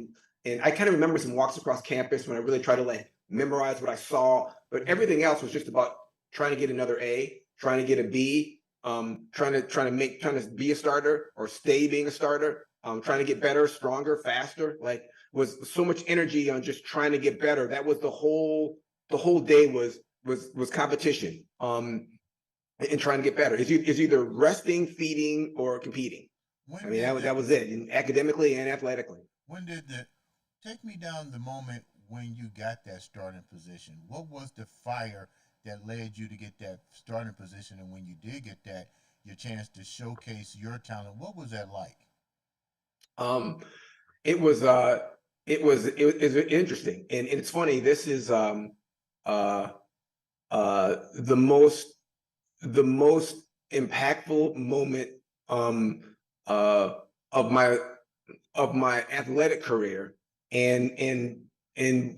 Speaker 2: And I kind of remember some walks across campus when I really tried to memorize what I saw, but everything else was just about trying to get another A, trying to get a B, trying to be a starter or stay being a starter, trying to get better, stronger, faster. Was so much energy on just trying to get better. That was the whole day was competition. And trying to get better. It's either resting, feeding, or competing. That was it, and academically and athletically.
Speaker 1: Take me down the moment when you got that starting position? What was the fire that led you to get that starting position? And when you did get that, your chance to showcase your talent, what was that like?
Speaker 2: It was interesting, and it's funny. This is the most impactful moment uh, of my athletic career, and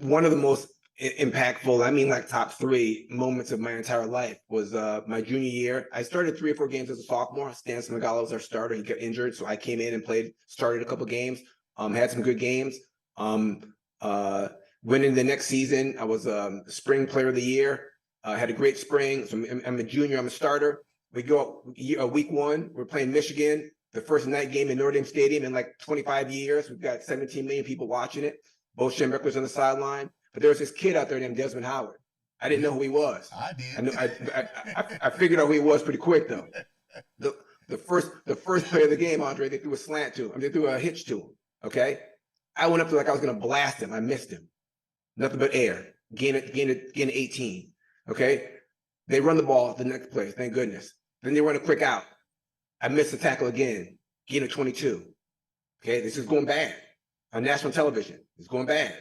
Speaker 2: one of the most impactful, I mean, like top 3 moments of my entire life was my junior year. I started 3 or 4 games as a sophomore. Stan Smigalo was our starter. He got injured, so I came in and started a couple games. Had some good games. Went into the next season. I was spring player of the year. Had a great spring. So I'm a junior. I'm a starter. We go week 1. We're playing Michigan, the first night game in Notre Dame Stadium in 25 years. We've got 17 million people watching it. Bo Schembechler's on the sideline. But there was this kid out there named Desmond Howard. I didn't know who he was.
Speaker 1: I did.
Speaker 2: I figured out who he was pretty quick though. The first play of the game, Andre, they threw a slant to him. They threw a hitch to him. Okay, I went up to I was going to blast him. I missed him. Nothing but air. Gain 18. Okay, they run the ball the next play. Thank goodness. Then they run a quick out. I missed the tackle again. Gain of 22. Okay, this is going bad on national television. It's going bad.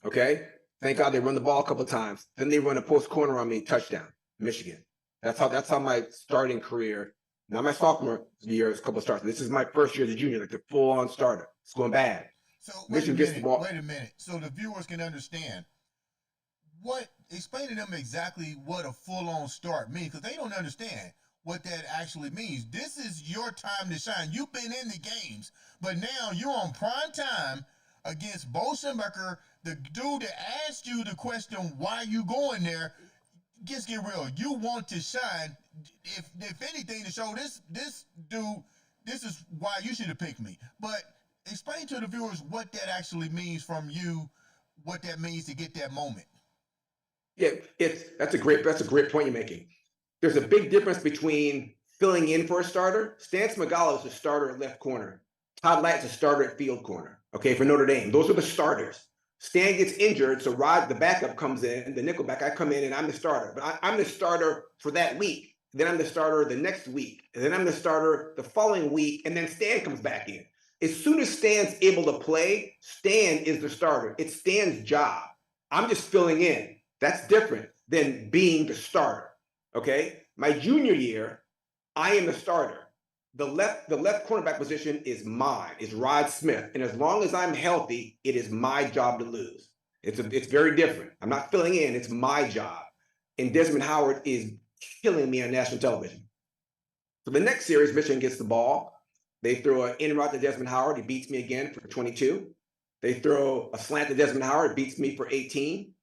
Speaker 2: Okay, thank God they run the ball a couple of times. Then they run a post corner on me, touchdown, Michigan. That's how my starting career. Not my sophomore year, a couple of starts. This is my first year as a junior, like the full-on starter. It's going bad.
Speaker 1: So wait a minute. So the viewers can understand. Explain to them exactly what a full-on start means, because they don't understand what that actually means. This is your time to shine. You've been in the games, but now you're on prime time against Bo Schembechler, the dude that asked you the question, why you going there. Just get real. You want to shine. If anything, to show this dude, this is why you should have picked me. But explain to the viewers what that actually means from you, what that means to get that moment.
Speaker 2: Yeah, that's a great point you're making. There's a big difference between filling in for a starter. Stan Smigalo is a starter at left corner. Todd Light's a starter at field corner, okay, for Notre Dame. Those are the starters. Stan gets injured, so Rod, the backup, comes in, the nickelback. I come in and I'm the starter, but I'm the starter for that week. Then I'm the starter the next week, and then I'm the starter the following week, and then Stan comes back in. As soon as Stan's able to play, Stan is the starter. It's Stan's job. I'm just filling in. That's different than being the starter, okay? My junior year, I am the starter. The left cornerback position is mine, is Rod Smith. And as long as I'm healthy, it is my job to lose. It's very different. I'm not filling in, it's my job. And Desmond Howard is killing me on national television. So the next series, Michigan gets the ball. They throw an in route to Desmond Howard. He beats me again for 22. They throw a slant to Desmond Howard, beats me for 18.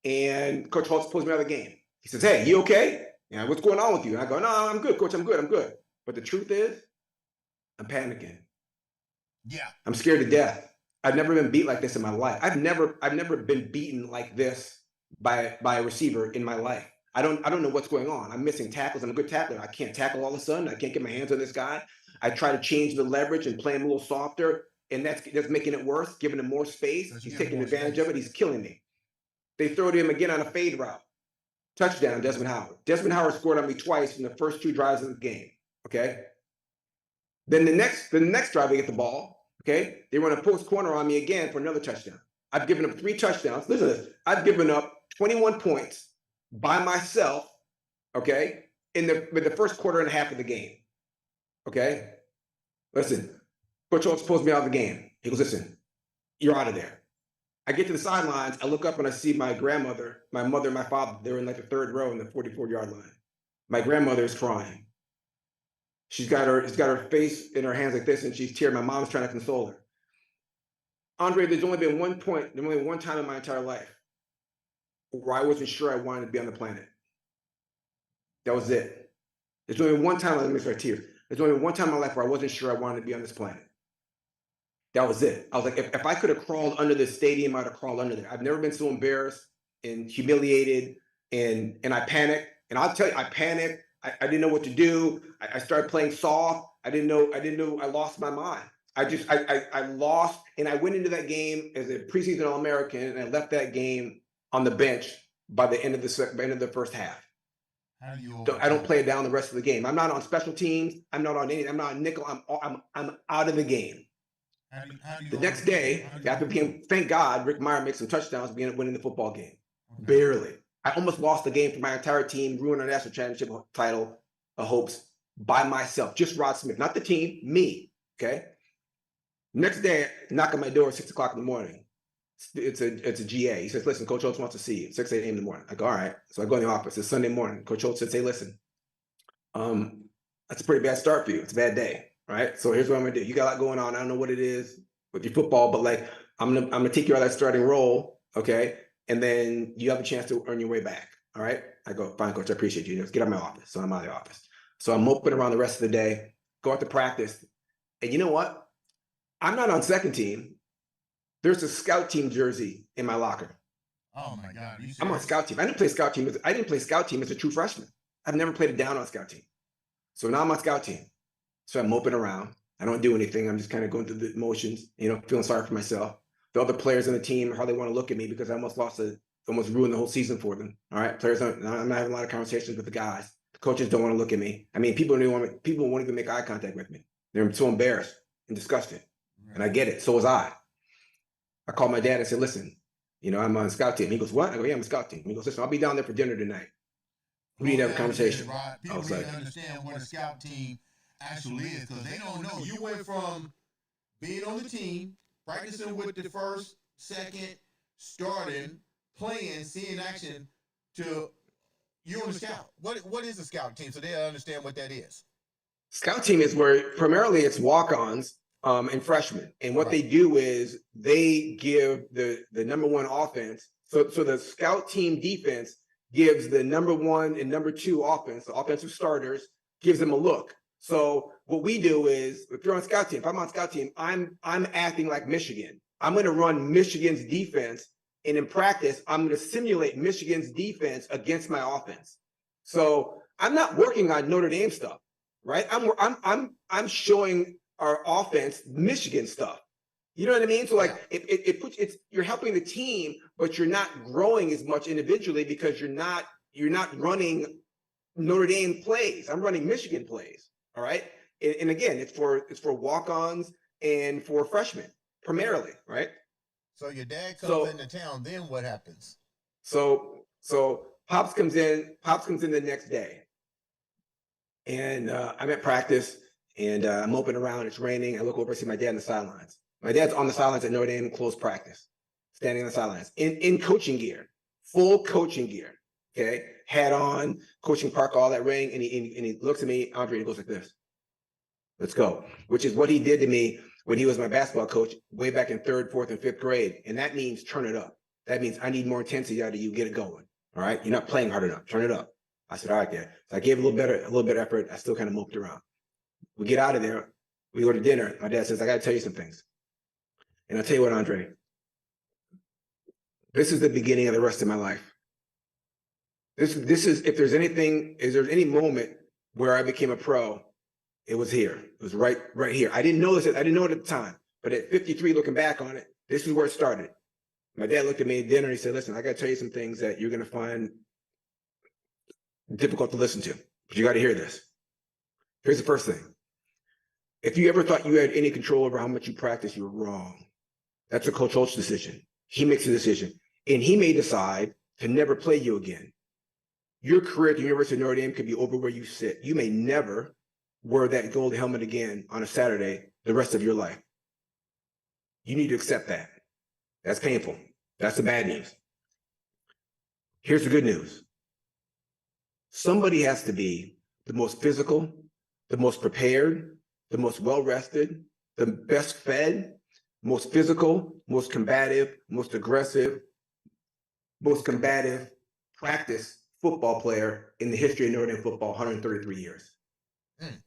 Speaker 2: And Coach Holtz pulls me out of the game. He says, "Hey, you okay? Yeah, what's going on with you?" And I go, "No, I'm good, Coach. I'm good. But the truth is, I'm panicking.
Speaker 1: Yeah.
Speaker 2: I'm scared to death. I've never been beat like this in my life. I've never been beaten like this by a receiver in my life. I don't know what's going on. I'm missing tackles. I'm a good tackler. I can't tackle all of a sudden. I can't get my hands on this guy. I try to change the leverage and play him a little softer, and that's making it worse, giving him more space. He's taking advantage of it. He's killing me. They throw to him again on a fade route. Touchdown, Desmond Howard. Desmond Howard scored on me twice in the first 2 drives of the game. Okay. Then the next drive, they get the ball. Okay. They run a post corner on me again for another touchdown. I've given up 3 touchdowns. Listen to this. I've given up 21 points by myself. Okay. In the first quarter and a half of the game. Okay. Listen, Coach Holtz pulls me out of the game. He goes, "Listen, you're out of there." I get to the sidelines. I look up and I see my grandmother, my mother, and my father. They're in like the 3rd row in the 44-yard line. My grandmother is crying. She's got her face in her hands like this, and she's tearing. My mom's trying to console her. Andre, there's only been one time in my entire life where I wasn't sure I wanted to be on the planet. That was it. There's only one time, let me start tears. There's only one time in my life where I wasn't sure I wanted to be on this planet. That was it. I was like, if I could have crawled under this stadium, I'd have crawled under there. I've never been so embarrassed and humiliated, and I panicked. And I'll tell you, I panicked. I didn't know what to do. I started playing soft. I didn't know. I lost my mind. I lost, and I went into that game as a preseason All-American, and I left that game on the bench by the end of the first half. I don't play it down the rest of the game. I'm not on special teams. I'm not on anything. I'm not on nickel. I'm out of the game. The next day, thank God, Rick Meyer makes some touchdowns, winning the football game. Okay. Barely. I almost lost the game for my entire team, ruined our national championship title hopes by myself. Just Rod Smith, not the team, me. Okay. Next day, knock on my door at 6 o'clock in the morning. It's a GA. He says, "Listen, Coach Holtz wants to see you." 6 a.m. in the morning. I go, "All right." So I go in the office. It's Sunday morning. Coach Holtz says, "Hey, listen, that's a pretty bad start for you. It's a bad day. Right? So here's what I'm gonna do. You got a lot going on. I don't know what it is with your football, but like I'm gonna take you out of that starting role, okay? And then you have a chance to earn your way back. All right." I go, "Fine, Coach, I appreciate you. Just get out of my office." So I'm out of the office. So I'm moping around the rest of the day, go out to practice. And you know what? I'm not on second team. There's a scout team jersey in my locker.
Speaker 1: Oh my God.
Speaker 2: I'm on scout team. I didn't play scout team as a true freshman. I've never played it down on scout team. So now I'm on scout team. So I'm moping around. I don't do anything. I'm just kind of going through the motions, feeling sorry for myself. The other players on the team hardly want to look at me because I almost ruined the whole season for them. All right. I'm not having a lot of conversations with the guys. The coaches don't want to look at me. I mean, people won't even make eye contact with me. They're so embarrassed and disgusted. Right. And I get it. So was I. I called my dad and said, "Listen, I'm on scout team." He goes, "What?" I go, "Yeah, I'm on scout team." He goes, "Listen, I'll be down there for dinner tonight. We need to have a conversation."
Speaker 1: People really understand what a scout team actually is, because they don't know. You went from being on the team, practicing with the first, second, starting, playing, seeing action, to you're on the scout. What is a scout team? So they understand what that is.
Speaker 2: Scout team is where primarily it's walk-ons and freshmen. And what they do is they give the number one offense. So the scout team defense gives the number one and number two offense, the offensive starters, gives them a look. So what we do is, if you're on scout team, if I'm on scout team, I'm acting like Michigan. I'm going to run Michigan's defense, and in practice, I'm going to simulate Michigan's defense against my offense. So I'm not working on Notre Dame stuff, right? I'm showing our offense Michigan stuff. You know what I mean? So like
Speaker 1: Yeah.
Speaker 2: it puts you're helping the team, but you're not growing as much individually because you're not running Notre Dame plays. I'm running Michigan plays. All right. And again, it's for walk-ons and for freshmen primarily, right?
Speaker 1: So your dad comes
Speaker 2: So
Speaker 1: into town, then what happens?
Speaker 2: so Pops comes in. Pops comes in the next day, and I'm at practice, and I'm moping around. It's raining. I look over, see my dad on the sidelines. My dad's on the sidelines at Notre Dame, close practice, standing on the sidelines in coaching gear, full coaching gear. Okay, hat on, coaching park, all that ring, and he looks at me, Andre, and he goes like this. Let's go, which is what he did to me when he was my basketball coach way back in 3rd, 4th, and 5th grade. And that means turn it up. That means I need more intensity out of you. Get it going. All right. You're not playing hard enough. Turn it up. I said, all right, Dad. So I gave a little bit of effort. I still kind of moped around. We get out of there. We go to dinner. My dad says, I got to tell you some things. And I'll tell you what, Andre, this is the beginning of the rest of my life. This is, if there's any moment where I became a pro, it was here. It was right here. I didn't know this. I didn't know it at the time. But at 53, looking back on it, this is where it started. My dad looked at me at dinner and he said, listen, I got to tell you some things that you're going to find difficult to listen to, but you got to hear this. Here's the first thing. If you ever thought you had any control over how much you practice, you were wrong. That's a Coach Holt's decision. He makes a decision. And he may decide to never play you again. Your career at the University of Notre Dame could be over where you sit. You may never wear that gold helmet again on a Saturday the rest of your life. You need to accept that. That's painful. That's the bad news. Here's the good news. Somebody has to be the most physical, the most prepared, the most well-rested, the best fed, most physical, most combative, most aggressive, most combative practice football player in the history of Notre Dame football, 133 years.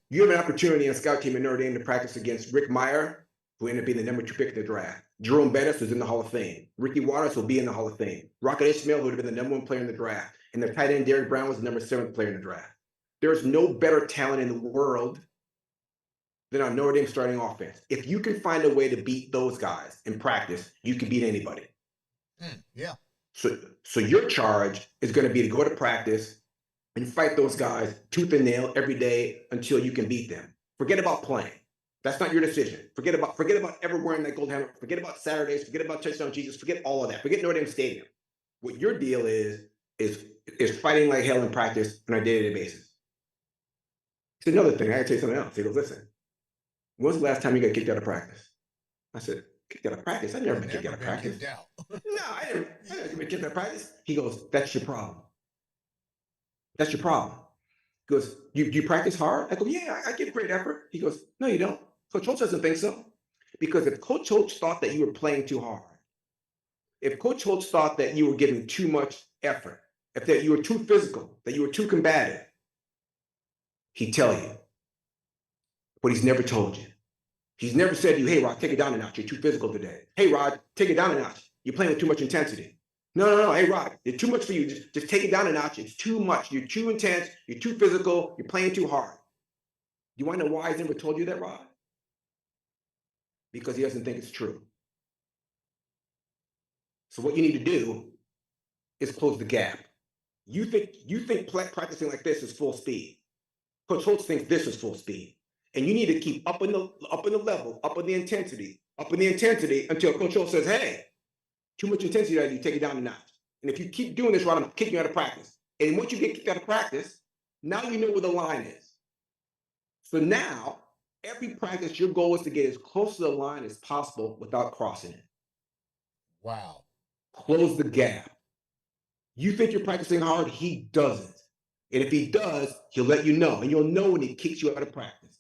Speaker 2: You have an opportunity on a scout team in Notre Dame to practice against Rick Meyer, who ended up being the number 2 pick in the draft. Jerome Bettis was in the Hall of Fame. Ricky Waters will be in the Hall of Fame. Rocket Ismail would have been the number 1 player in the draft. And their tight end, Derrick Brown, was the number 7th player in the draft. There's no better talent in the world than our Notre Dame starting offense. If you can find a way to beat those guys in practice, you can beat anybody.
Speaker 1: Yeah.
Speaker 2: So your charge is going to be to go to practice and fight those guys tooth and nail every day until you can beat them. Forget about playing. That's not your decision. Forget about ever wearing that gold helmet. Forget about Saturdays. Forget about Touchdown Jesus. Forget all of that. Forget Notre Dame Stadium. What your deal is fighting like hell in practice on a day-to-day basis. It's another thing. I gotta tell you something else. He goes, listen, when was the last time you got kicked out of practice? I said, kicked out of practice? I've never been kicked out of practice. No, I never been kicked out of practice. He goes, that's your problem. That's your problem. He goes, you practice hard? I go, yeah, I give great effort. He goes, no, you don't. Coach Holtz doesn't think so. Because if Coach Holtz thought that you were playing too hard, if Coach Holtz thought that you were giving too much effort, if that you were too physical, that you were too combative, he'd tell you. But he's never told you. He's never said to you, hey, Rod, take it down a notch. You're too physical today. Hey, Rod, take it down a notch. You're playing with too much intensity. No. Hey, Rod, it's too much for you. Just take it down a notch. It's too much. You're too intense. You're too physical. You're playing too hard. You want to know why he's never told you that, Rod? Because he doesn't think it's true. So what you need to do is close the gap. You think practicing like this is full speed. Coach Holtz thinks this is full speed. And you need to keep up in the level, up in the intensity until Coach Holtz says, hey, too much intensity out of you, take it down a notch. And if you keep doing this, Rod, I'm kicking you out of practice. And once you get kicked out of practice, now you know where the line is. So now, every practice, your goal is to get as close to the line as possible without crossing it.
Speaker 1: Wow.
Speaker 2: Close the gap. You think you're practicing hard, he doesn't. And if he does, he'll let you know. And you'll know when he kicks you out of practice.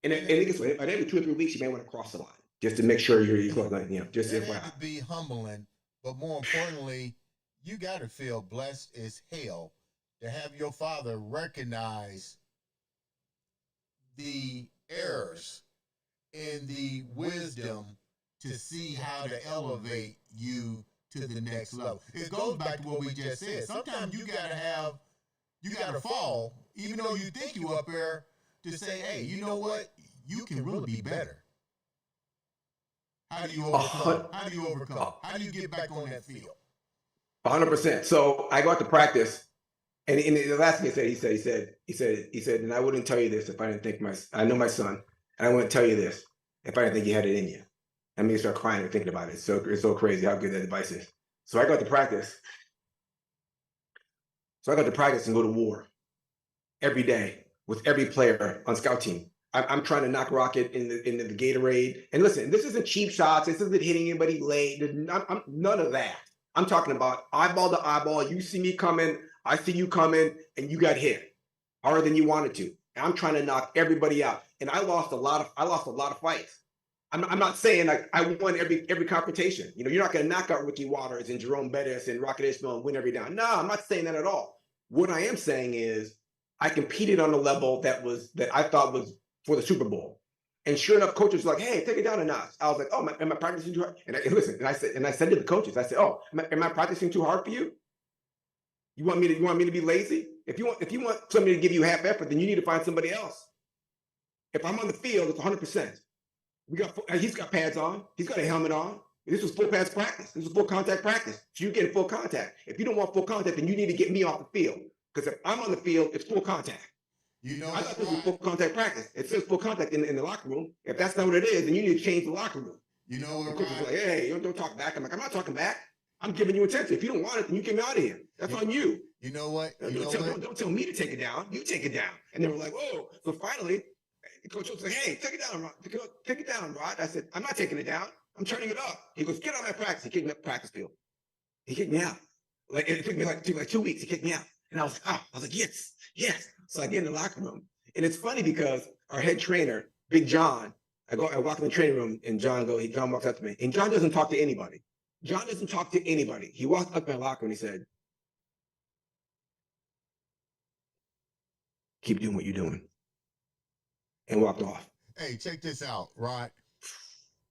Speaker 2: And I guess what, every 2 or 3 weeks, you may want to cross the line just to make sure you're going, just
Speaker 1: it had to be humbling, but more importantly, you got to feel blessed as hell to have your father recognize the errors and the wisdom to see how to elevate you to the next level. It goes back to what we just said. Sometimes you gotta fall, even though you think you up there, to say, hey, you know what? you can really be better. How do you
Speaker 2: A hun-
Speaker 1: overcome? How do you overcome? How do you get back on that field?
Speaker 2: 100%. So I go out to practice, and in the last thing he said, and I wouldn't tell you this if I didn't think I know my son, and I wouldn't tell you this if I didn't think you had it in you. I mean, start crying and thinking about it. It's so crazy how good that advice is. So I got to practice. So I got to practice and go to war every day with every player on scout team. I'm trying to knock rocket in the Gatorade. And listen, this isn't cheap shots. This isn't hitting anybody late. None of that. I'm talking about eyeball to eyeball. You see me coming, I see you coming, and you got hit harder than you wanted to. And I'm trying to knock everybody out. And I lost a lot of fights. I'm not saying like I won every confrontation. You know, you're not going to knock out Ricky Waters and Jerome Bettis and Rocket Ismail and win every down. No, I'm not saying that at all. What I am saying is I competed on a level that I thought was for the Super Bowl. And sure enough, coaches were like, "Hey, take it down a notch." I was like, "Oh, am I practicing too hard?" And I said to the coaches, I said, "Oh, am I practicing too hard for you? You want me to be lazy? If you want somebody to give you half effort, then you need to find somebody else. If I'm on the field, it's 100%. He's got pads on. He's got a helmet on. This was full pads practice. This was full contact practice. So you're getting full contact. If you don't want full contact, then you need to get me off the field. Because if I'm on the field, it's full contact."
Speaker 1: You know,
Speaker 2: I thought this was full contact practice. It says full contact in the locker room. If that's not what it is, then you need to change the locker room.
Speaker 1: You know what?
Speaker 2: The coach was like, "Hey, don't talk back." I'm like, "I'm not talking back. I'm giving you attention. If you don't want it, then you get me out of here. That's on you."
Speaker 1: You know what?
Speaker 2: Don't tell me to take it down. You take it down. And they were like, "Whoa!" So finally, the coach was like, "Hey, take it down, Rod. Take it down, Rod." I said, "I'm not taking it down. I'm turning it up." He goes, "Get on that practice." He kicked me up the practice field. He kicked me out. Like it took me like 2 weeks. He kicked me out, and I was like, yes. So I get in the locker room, and it's funny because our head trainer, Big John, I walk in the training room, and John walks up to me, and John doesn't talk to anybody. He walked up in my locker and he said, "Keep doing what you're doing," and walked off.
Speaker 1: Hey, check this out, Rod.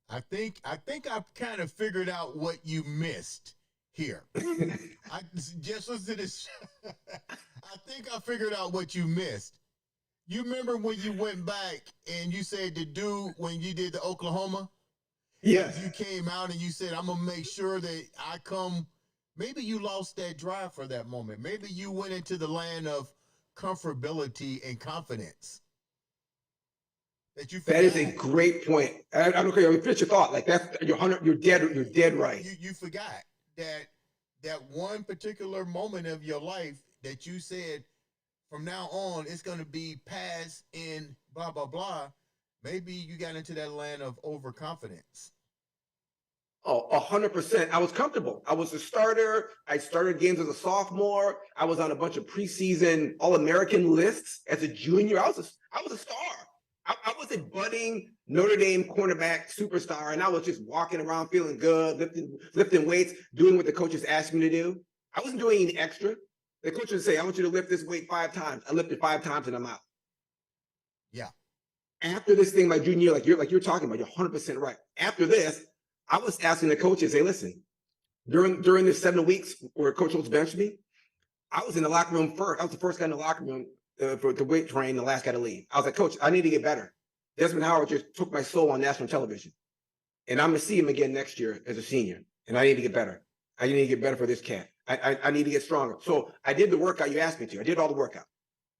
Speaker 1: I think I've kind of figured out what you missed here. I just listen to this. I think I figured out what you missed. You remember when you went back and you said the dude when you did the Oklahoma?
Speaker 2: Yes.
Speaker 1: You came out and you said, "I'm gonna make sure that I come." Maybe you lost that drive for that moment. Maybe you went into the land of comfortability and confidence. That
Speaker 2: is a great point. I don't care. Finish your thought. Like that's you're dead right.
Speaker 1: You forgot that one particular moment of your life that you said from now on it's going to be pass in blah blah blah. Maybe you got into that land of overconfidence.
Speaker 2: Oh, 100%. I was comfortable. I was a starter. I started games as a sophomore. I was on a bunch of preseason All-American lists as a junior. I was a star. I was a budding Notre Dame cornerback superstar, and I was just walking around feeling good, lifting weights, doing what the coaches asked me to do. I wasn't doing any extra. The coach would say, "I want you to lift this weight 5 times." I lifted 5 times and I'm out.
Speaker 1: Yeah.
Speaker 2: After this thing, my junior year, like you're talking about, you're 100% right. After this, I was asking the coaches, "Hey, listen, during this 7 weeks where Coach Holtz benched me, I was in the locker room first. I was the first guy in the locker room for the weight train, the last guy to leave. I was like, 'Coach, I need to get better.' Desmond Howard just took my soul on national television. And I'm going to see him again next year as a senior. And I need to get better. I need to get better for this cat. I need to get stronger." So I did the workout you asked me to. I did all the workout.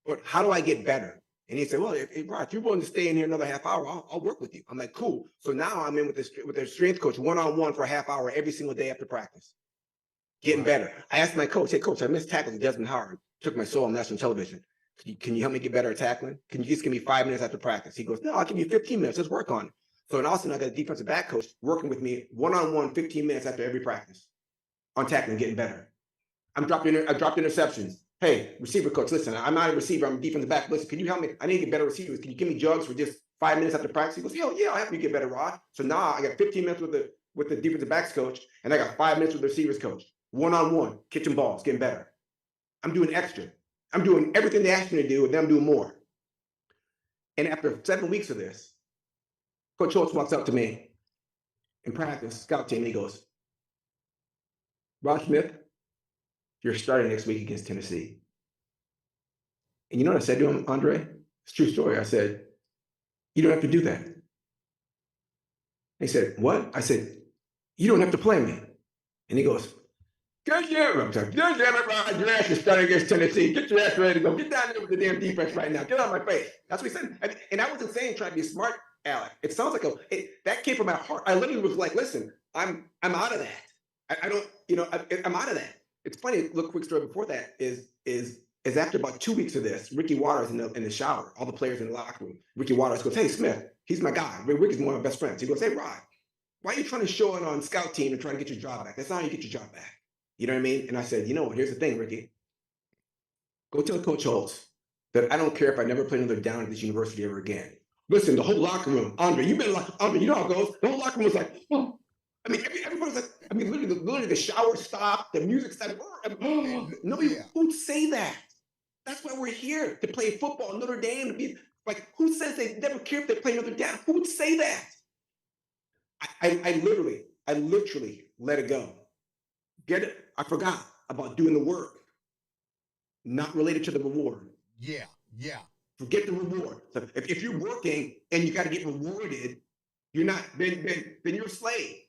Speaker 2: But how do I get better? And he said, "Well, if Rod, you're willing to stay in here another half hour, I'll work with you." I'm like, "Cool." So now I'm in with their strength coach one-on-one for a half hour every single day after practice. Getting better. I asked my coach, "Hey, coach, I missed tackles with Desmond Howard. Took my soul on national television. Can you help me get better at tackling? Can you just give me 5 minutes after practice?" He goes, "No, I'll give you 15 minutes. Let's work on it." So in Austin, I got a defensive back coach working with me one-on-one 15 minutes after every practice on tackling, getting better. I dropped interceptions. "Hey, receiver coach, listen, I'm not a receiver. I'm a defensive back. Listen, can you help me? I need to get better receivers. Can you give me jugs for just 5 minutes after practice?" He goes, "Yeah, I'll help you get better, Rod." So now I got 15 minutes with the defensive backs coach, and I got 5 minutes with the receivers coach. One-on-one, catching balls, getting better. I'm doing extra. I'm doing everything they asked me to do, and then I'm doing more. And after 7 weeks of this, Coach Schultz walks up to me in practice, scout team, and he goes, "Ron Smith, you're starting next week against Tennessee." And you know what I said to him, Andre? It's a true story. I said, You don't have to do that. He said, what? I said, you don't have to play me. And he goes, good damn it, good damn it, Rod. Your ass is starting against Tennessee. Get your ass ready to go. Get down there with the damn defense right now. Get out of my face. That's what he said. And I wasn't saying trying to be smart, Alec. It sounds like that came from my heart. I literally was like, listen, I'm out of that. I don't, I'm out of that. It's funny. Look, quick story before that is after about 2 weeks of this, Ricky Waters in the shower, all the players in the locker room. Ricky Waters goes, hey, Smith, he's my guy. Ricky's one of my best friends. He goes, hey, Rod, why are you trying to show it on scout team and trying to get your job back? That's not how you get your job back. You know what I mean? And I said, you know what? Here's the thing, Ricky. Go tell Coach Holtz that I don't care if I never play another down at this university ever again. Listen, the whole locker room, Andre, you know how it goes. The whole locker room was like, oh. I mean, everybody was like, literally the shower stopped, the music started. Nobody who'd say that. That's why we're here, to play football, Notre Dame, to be like, who says they never care if they play Notre Dame? Who would say that? I literally let it go. Get it? I forgot about doing the work, not related to the reward.
Speaker 1: Yeah.
Speaker 2: Forget the reward. So if you're working and you got to get rewarded, you're not. Then you're a slave.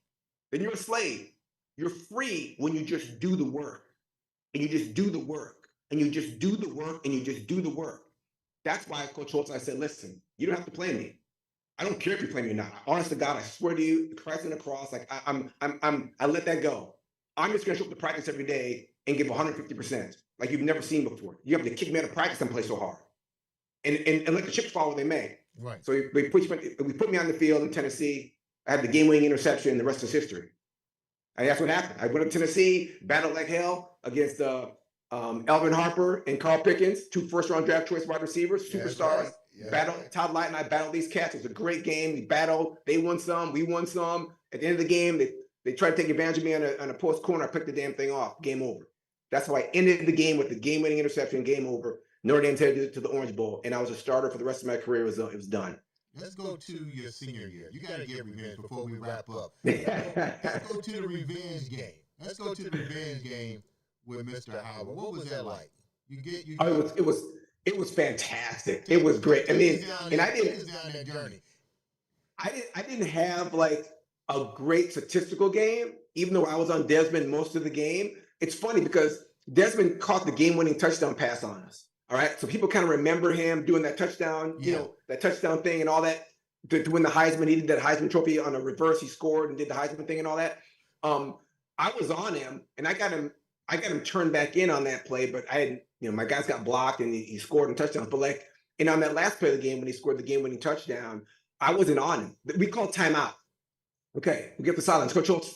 Speaker 2: Then you're a slave. You're free when you just do the work, and you just do the work, and you just do the work, and you just do the work. That's why Coach Holtz, I said, listen, you don't have to play me. I don't care if you play me or not. Honest to God, I swear to you, Christ on the cross, like I let that go. I'm just gonna show up to practice every day and give 150%, like you've never seen before. You have to kick me out of practice and play so hard, and let the chips fall where they may.
Speaker 1: Right.
Speaker 2: So we put me on the field in Tennessee. I had the game-winning interception, and the rest is history. And that's what happened. I went to Tennessee, battled like hell against Alvin Harper and Carl Pickens, 2 first-round draft choice wide receivers, superstars. Right. Yeah. Battled Todd Light and I battled these cats. It was a great game. We battled. They won some. We won some. At the end of the game, they tried to take advantage of me on a post corner. I picked the damn thing off. Game over. That's how I ended the game with the game-winning interception. Game over. Notre Dame headed to the Orange Bowl, and I was a starter for the rest of my career. It was done.
Speaker 1: Let's go to your senior year. You got to get revenge before we wrap up. Let's go to the revenge game. Let's go to the revenge game with Mr. Howard. What was that like?
Speaker 2: It was fantastic. It was great. I mean, and I didn't have like a great statistical game, even though I was on Desmond most of the game. It's funny because Desmond caught the game-winning touchdown pass on us. All right, so people kind of remember him doing that touchdown, that touchdown thing and all that to win the Heisman. He did that Heisman Trophy on a reverse. He scored and did the Heisman thing and all that. I was on him, and I got him turned back in on that play, but I had, my guys got blocked and he scored and touchdowns. But and on that last play of the game when he scored the game-winning touchdown, I wasn't on him. We called timeout. Okay, we get the silence. Coach Holtz,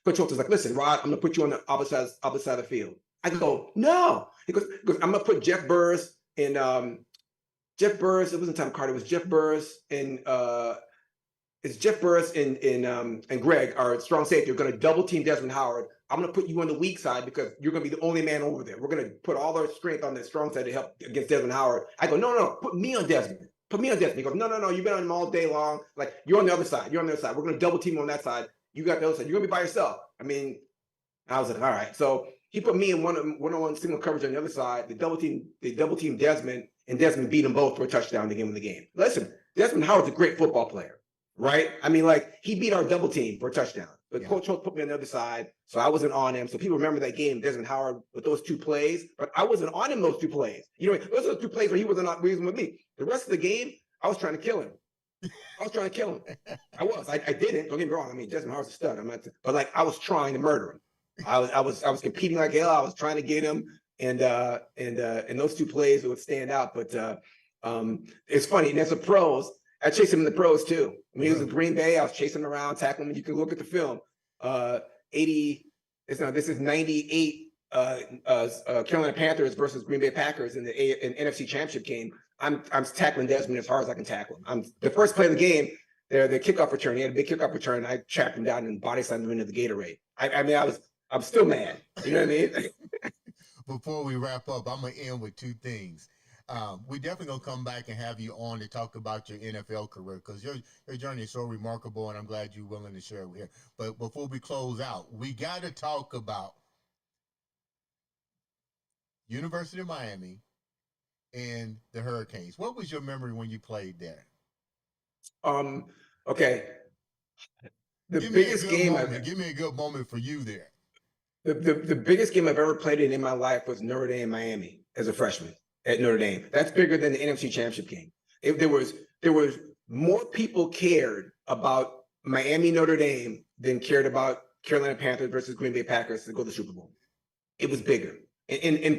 Speaker 2: Coach Holtz is like, listen, Rod, I'm gonna put you on the opposite side of the field. I go, no. He goes, I'm gonna put Jeff Burris and Jeff Burris. It wasn't Tom Carter. It was Jeff Burris and it's Jeff Burris and Greg, our strong safety. Are gonna double team Desmond Howard. I'm gonna put you on the weak side because you're gonna be the only man over there. We're gonna put all our strength on the strong side to help against Desmond Howard. I go, no, put me on Desmond. Put me on Desmond. He goes, no, you've been on him all day long. Like you're on the other side. You're on the other side. We're gonna double team on that side. You got the other side. You're gonna be by yourself. I mean, I was like, all right. So he put me in one-on-one single coverage on the other side. They double team Desmond, and Desmond beat them both for a touchdown to give him the game. Listen, Desmond Howard's a great football player, right? I mean, he beat our double team for a touchdown. But Coach Holtz put me on the other side, so I wasn't on him. So people remember that game, Desmond Howard, with those 2 plays, but I wasn't on him those 2 plays. Those are the 2 plays where he wasn't with me. The rest of the game, I was trying to kill him. I was. I didn't. Don't get me wrong. I mean, Desmond Howard's a stud. But I was trying to murder him. I was competing like hell. I was trying to get him, and those 2 plays would stand out. But it's funny. And as a pros, I chased him in the pros too. When he was in Green Bay, I was chasing him around, tackling him. You can look at the film. This is 98 Carolina Panthers versus Green Bay Packers in the NFC Championship game. I'm tackling Desmond as hard as I can tackle him. I'm the first play of the game. The kickoff return. He had a big kickoff return. I tracked him down and body slammed him into the Gatorade. I'm still mad. You know what I mean?
Speaker 1: Before we wrap up, I'm gonna end with 2 things. We definitely gonna come back and have you on to talk about your NFL career because your journey is so remarkable, and I'm glad you're willing to share it here. But before we close out, we got to talk about University of Miami and the Hurricanes. What was your memory when you played there?
Speaker 2: Okay. The
Speaker 1: Give me a
Speaker 2: biggest
Speaker 1: good
Speaker 2: game
Speaker 1: moment. Give me a good moment for you there.
Speaker 2: the biggest game I've ever played in my life was Notre Dame Miami as a freshman at Notre Dame. That's bigger than the NFC Championship game. There was more people cared about Miami Notre Dame than cared about Carolina Panthers versus Green Bay Packers to go to the Super Bowl. It was bigger. And a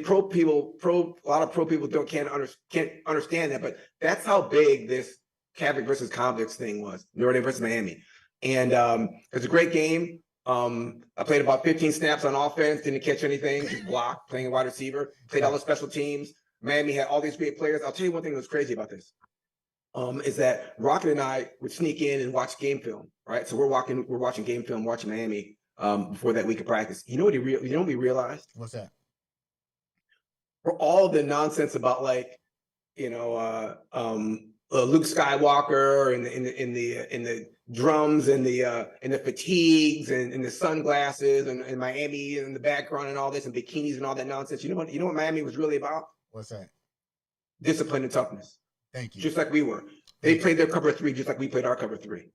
Speaker 2: lot of pro people can't understand that, but that's how big this Catholic versus convicts thing was. Notre Dame versus Miami. And it was a great game. I played about 15 snaps on offense, didn't catch anything, just blocked, playing wide receiver, played all the special teams. Miami had all these great players. I'll tell you one thing that was crazy about this. Is that Rocket and I would sneak in and watch game film, right? So we're watching game film, watching Miami before that week of practice. You know what we realized?
Speaker 1: What's that?
Speaker 2: For all the nonsense about Luke Skywalker and the drums and the fatigues and the sunglasses and Miami in the background and all this and bikinis and all that nonsense. You know what Miami was really about?
Speaker 1: What's that?
Speaker 2: Discipline and toughness.
Speaker 1: Thank you.
Speaker 2: Just like we were. They played their cover 3 just like we played our cover 3.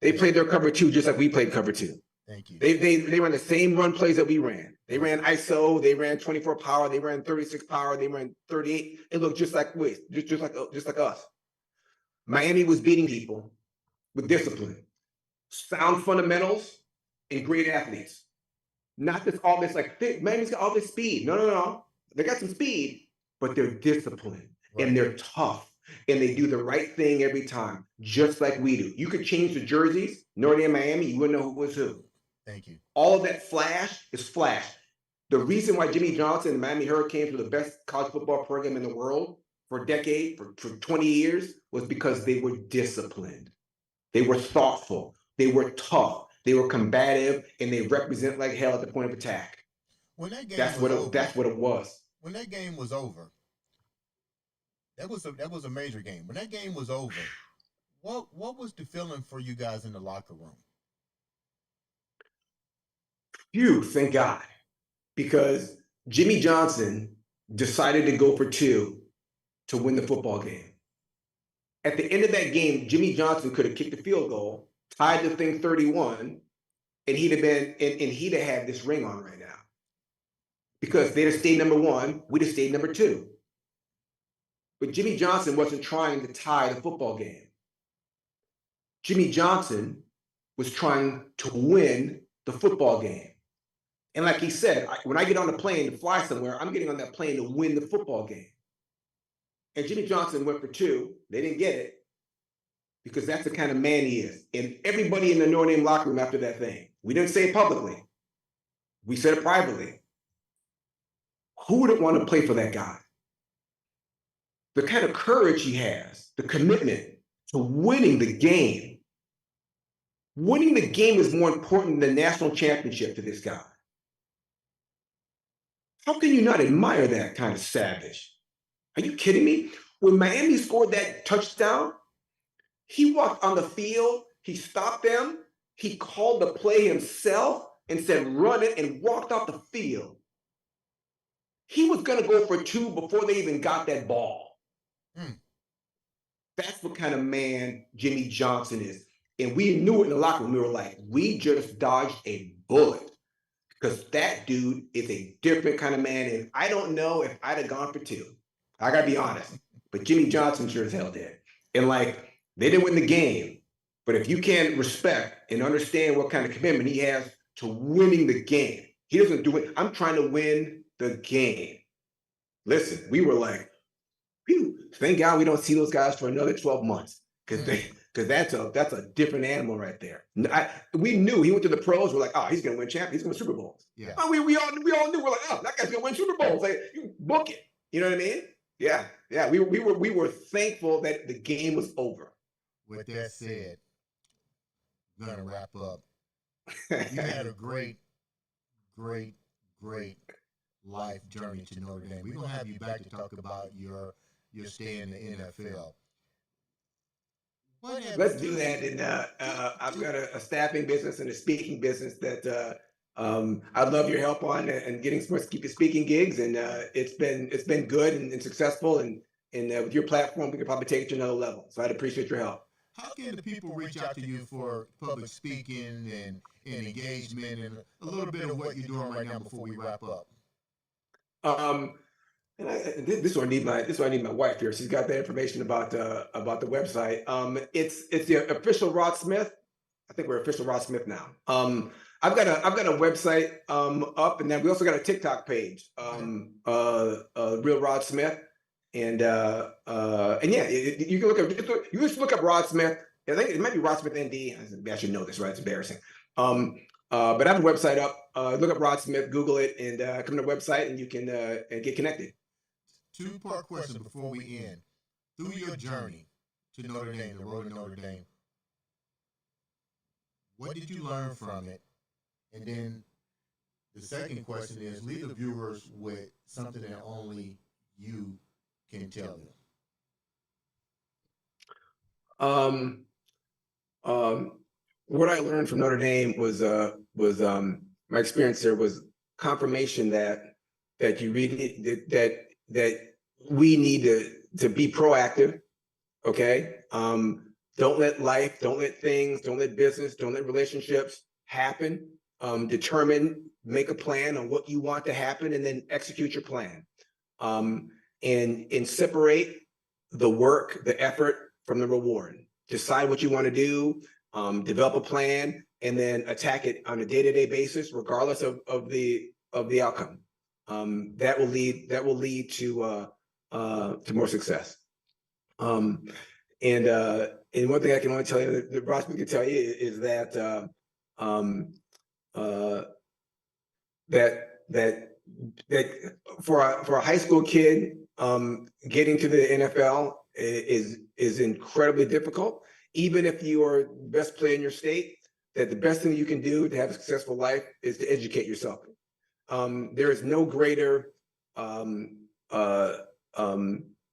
Speaker 2: They played their cover 2 just like we played cover 2.
Speaker 1: Thank you.
Speaker 2: They ran the same run plays that we ran. They ran ISO, they ran 24 power, they ran 36 power, they ran 38. It looked just like us. Miami was beating people with discipline, sound fundamentals, and great athletes. Not just all this Miami's got all this speed. No. They got some speed, but they're disciplined and they're tough. And they do the right thing every time, just like we do. You could change the jerseys, Notre Dame, Miami, you wouldn't know who was who.
Speaker 1: Thank you.
Speaker 2: All of that flash is flash. The reason why Jimmy Johnson and the Miami Hurricanes were the best college football program in the world for a decade, for 20 years, was because they were disciplined. They were thoughtful. They were tough. They were combative, and they represent like hell at the point of attack.
Speaker 1: When that game
Speaker 2: that's what it was.
Speaker 1: When that game was over, that was a major game. When that game was over, what was the feeling for you guys in the locker room?
Speaker 2: Phew, thank God. Because Jimmy Johnson decided to go for 2 to win the football game. At the end of that game, Jimmy Johnson could have kicked the field goal, tied the thing 31, and he'd have had this ring on right now. Because they'd have stayed number 1, we'd have stayed number 2. But Jimmy Johnson wasn't trying to tie the football game. Jimmy Johnson was trying to win the football game. And like he said, when I get on the plane to fly somewhere, I'm getting on that plane to win the football game. And Jimmy Johnson went for 2. They didn't get it because that's the kind of man he is. And everybody in the Notre Dame locker room after that thing, we didn't say it publicly. We said it privately. Who wouldn't want to play for that guy? The kind of courage he has, the commitment to winning the game. Winning the game is more important than the national championship to this guy. How can you not admire that kind of savage? Are you kidding me? When Miami scored that touchdown, he walked on the field, he stopped them, he called the play himself and said, run it, and walked off the field. He was going to go for 2 before they even got that ball. That's what kind of man Jimmy Johnson is. And we knew it in the locker room. We were like, we just dodged a bullet. Because that dude is a different kind of man. And I don't know if I'd have gone for 2. I got to be honest. But Jimmy Johnson sure as hell did. And they didn't win the game. But if you can't respect and understand what kind of commitment he has to winning the game, he doesn't do it. I'm trying to win the game. Listen, we were like, phew, thank God we don't see those guys for another 12 months. Because that's a different animal right there. We knew he went to the pros. We're like, oh, he's going to win champions. He's going to win Super Bowls.
Speaker 1: Yeah.
Speaker 2: Oh, we all knew. We're like, oh, that guy's going to win Super Bowls. Like, you book it. You know what I mean? Yeah. We were thankful that the game was over.
Speaker 1: With that said, we're going to wrap up. You had a great life journey to Notre Dame. We're going to have you back to talk about your stay in the NFL.
Speaker 2: Let's do that. And I've got a staffing business and a speaking business that I'd love your help on and getting some more speaking gigs. And it's been good and successful. And with your platform, we could probably take it to another level. So I'd appreciate your help.
Speaker 1: How can the people reach out to you for public speaking and engagement and a little bit of what you're doing right now before we wrap up?
Speaker 2: Um, and this one I need my wife here. She's got the information about the website. It's the official Rod Smith. I think we're official Rod Smith now. I've got a website up, and then we also got a TikTok page. Real Rod Smith, and yeah, you can you just look up Rod Smith. I think it might be Rod Smith ND. I should know this, right? It's embarrassing. But I have a website up. Look up Rod Smith, Google it, and come to the website, and you can get connected.
Speaker 1: Two-part question before we end. Through your journey to Notre Dame, the road to Notre Dame, what did you learn from it? And then the second question is, leave the viewers with something that only you can tell
Speaker 2: them. What I learned from Notre Dame was my experience there was confirmation that you really that we need to be proactive. Okay. Don't let life, don't let things, don't let business, don't let relationships happen. Determine, make a plan on what you want to happen, and then execute your plan. And separate the work, the effort from the reward. Decide what you want to do, develop a plan, and then attack it on a day-to-day basis, regardless of the outcome. That will lead to more success. And one thing I can only tell you, that Ross can tell you, is that that for a high school kid, getting to the NFL is incredibly difficult. Even if you are the best player in your state, that the best thing you can do to have a successful life is to educate yourself. There is no greater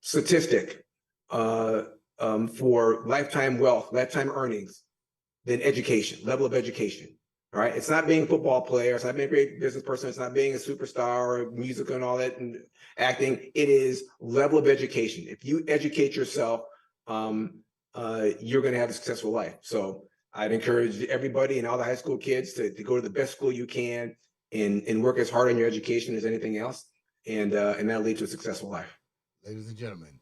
Speaker 2: statistic for lifetime wealth, lifetime earnings, than education, level of education. All right. It's not being a football player. It's not being a great business person. It's not being a superstar or musical and all that and acting. It is level of education. If you educate yourself, you're going to have a successful life. So I'd encourage everybody and all the high school kids to go to the best school you can and work as hard on your education as anything else. And that'll lead to a successful life.
Speaker 1: Ladies and gentlemen,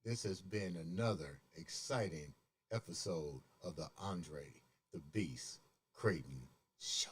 Speaker 1: this has been another exciting episode of the Andre the Beast Crayton Show.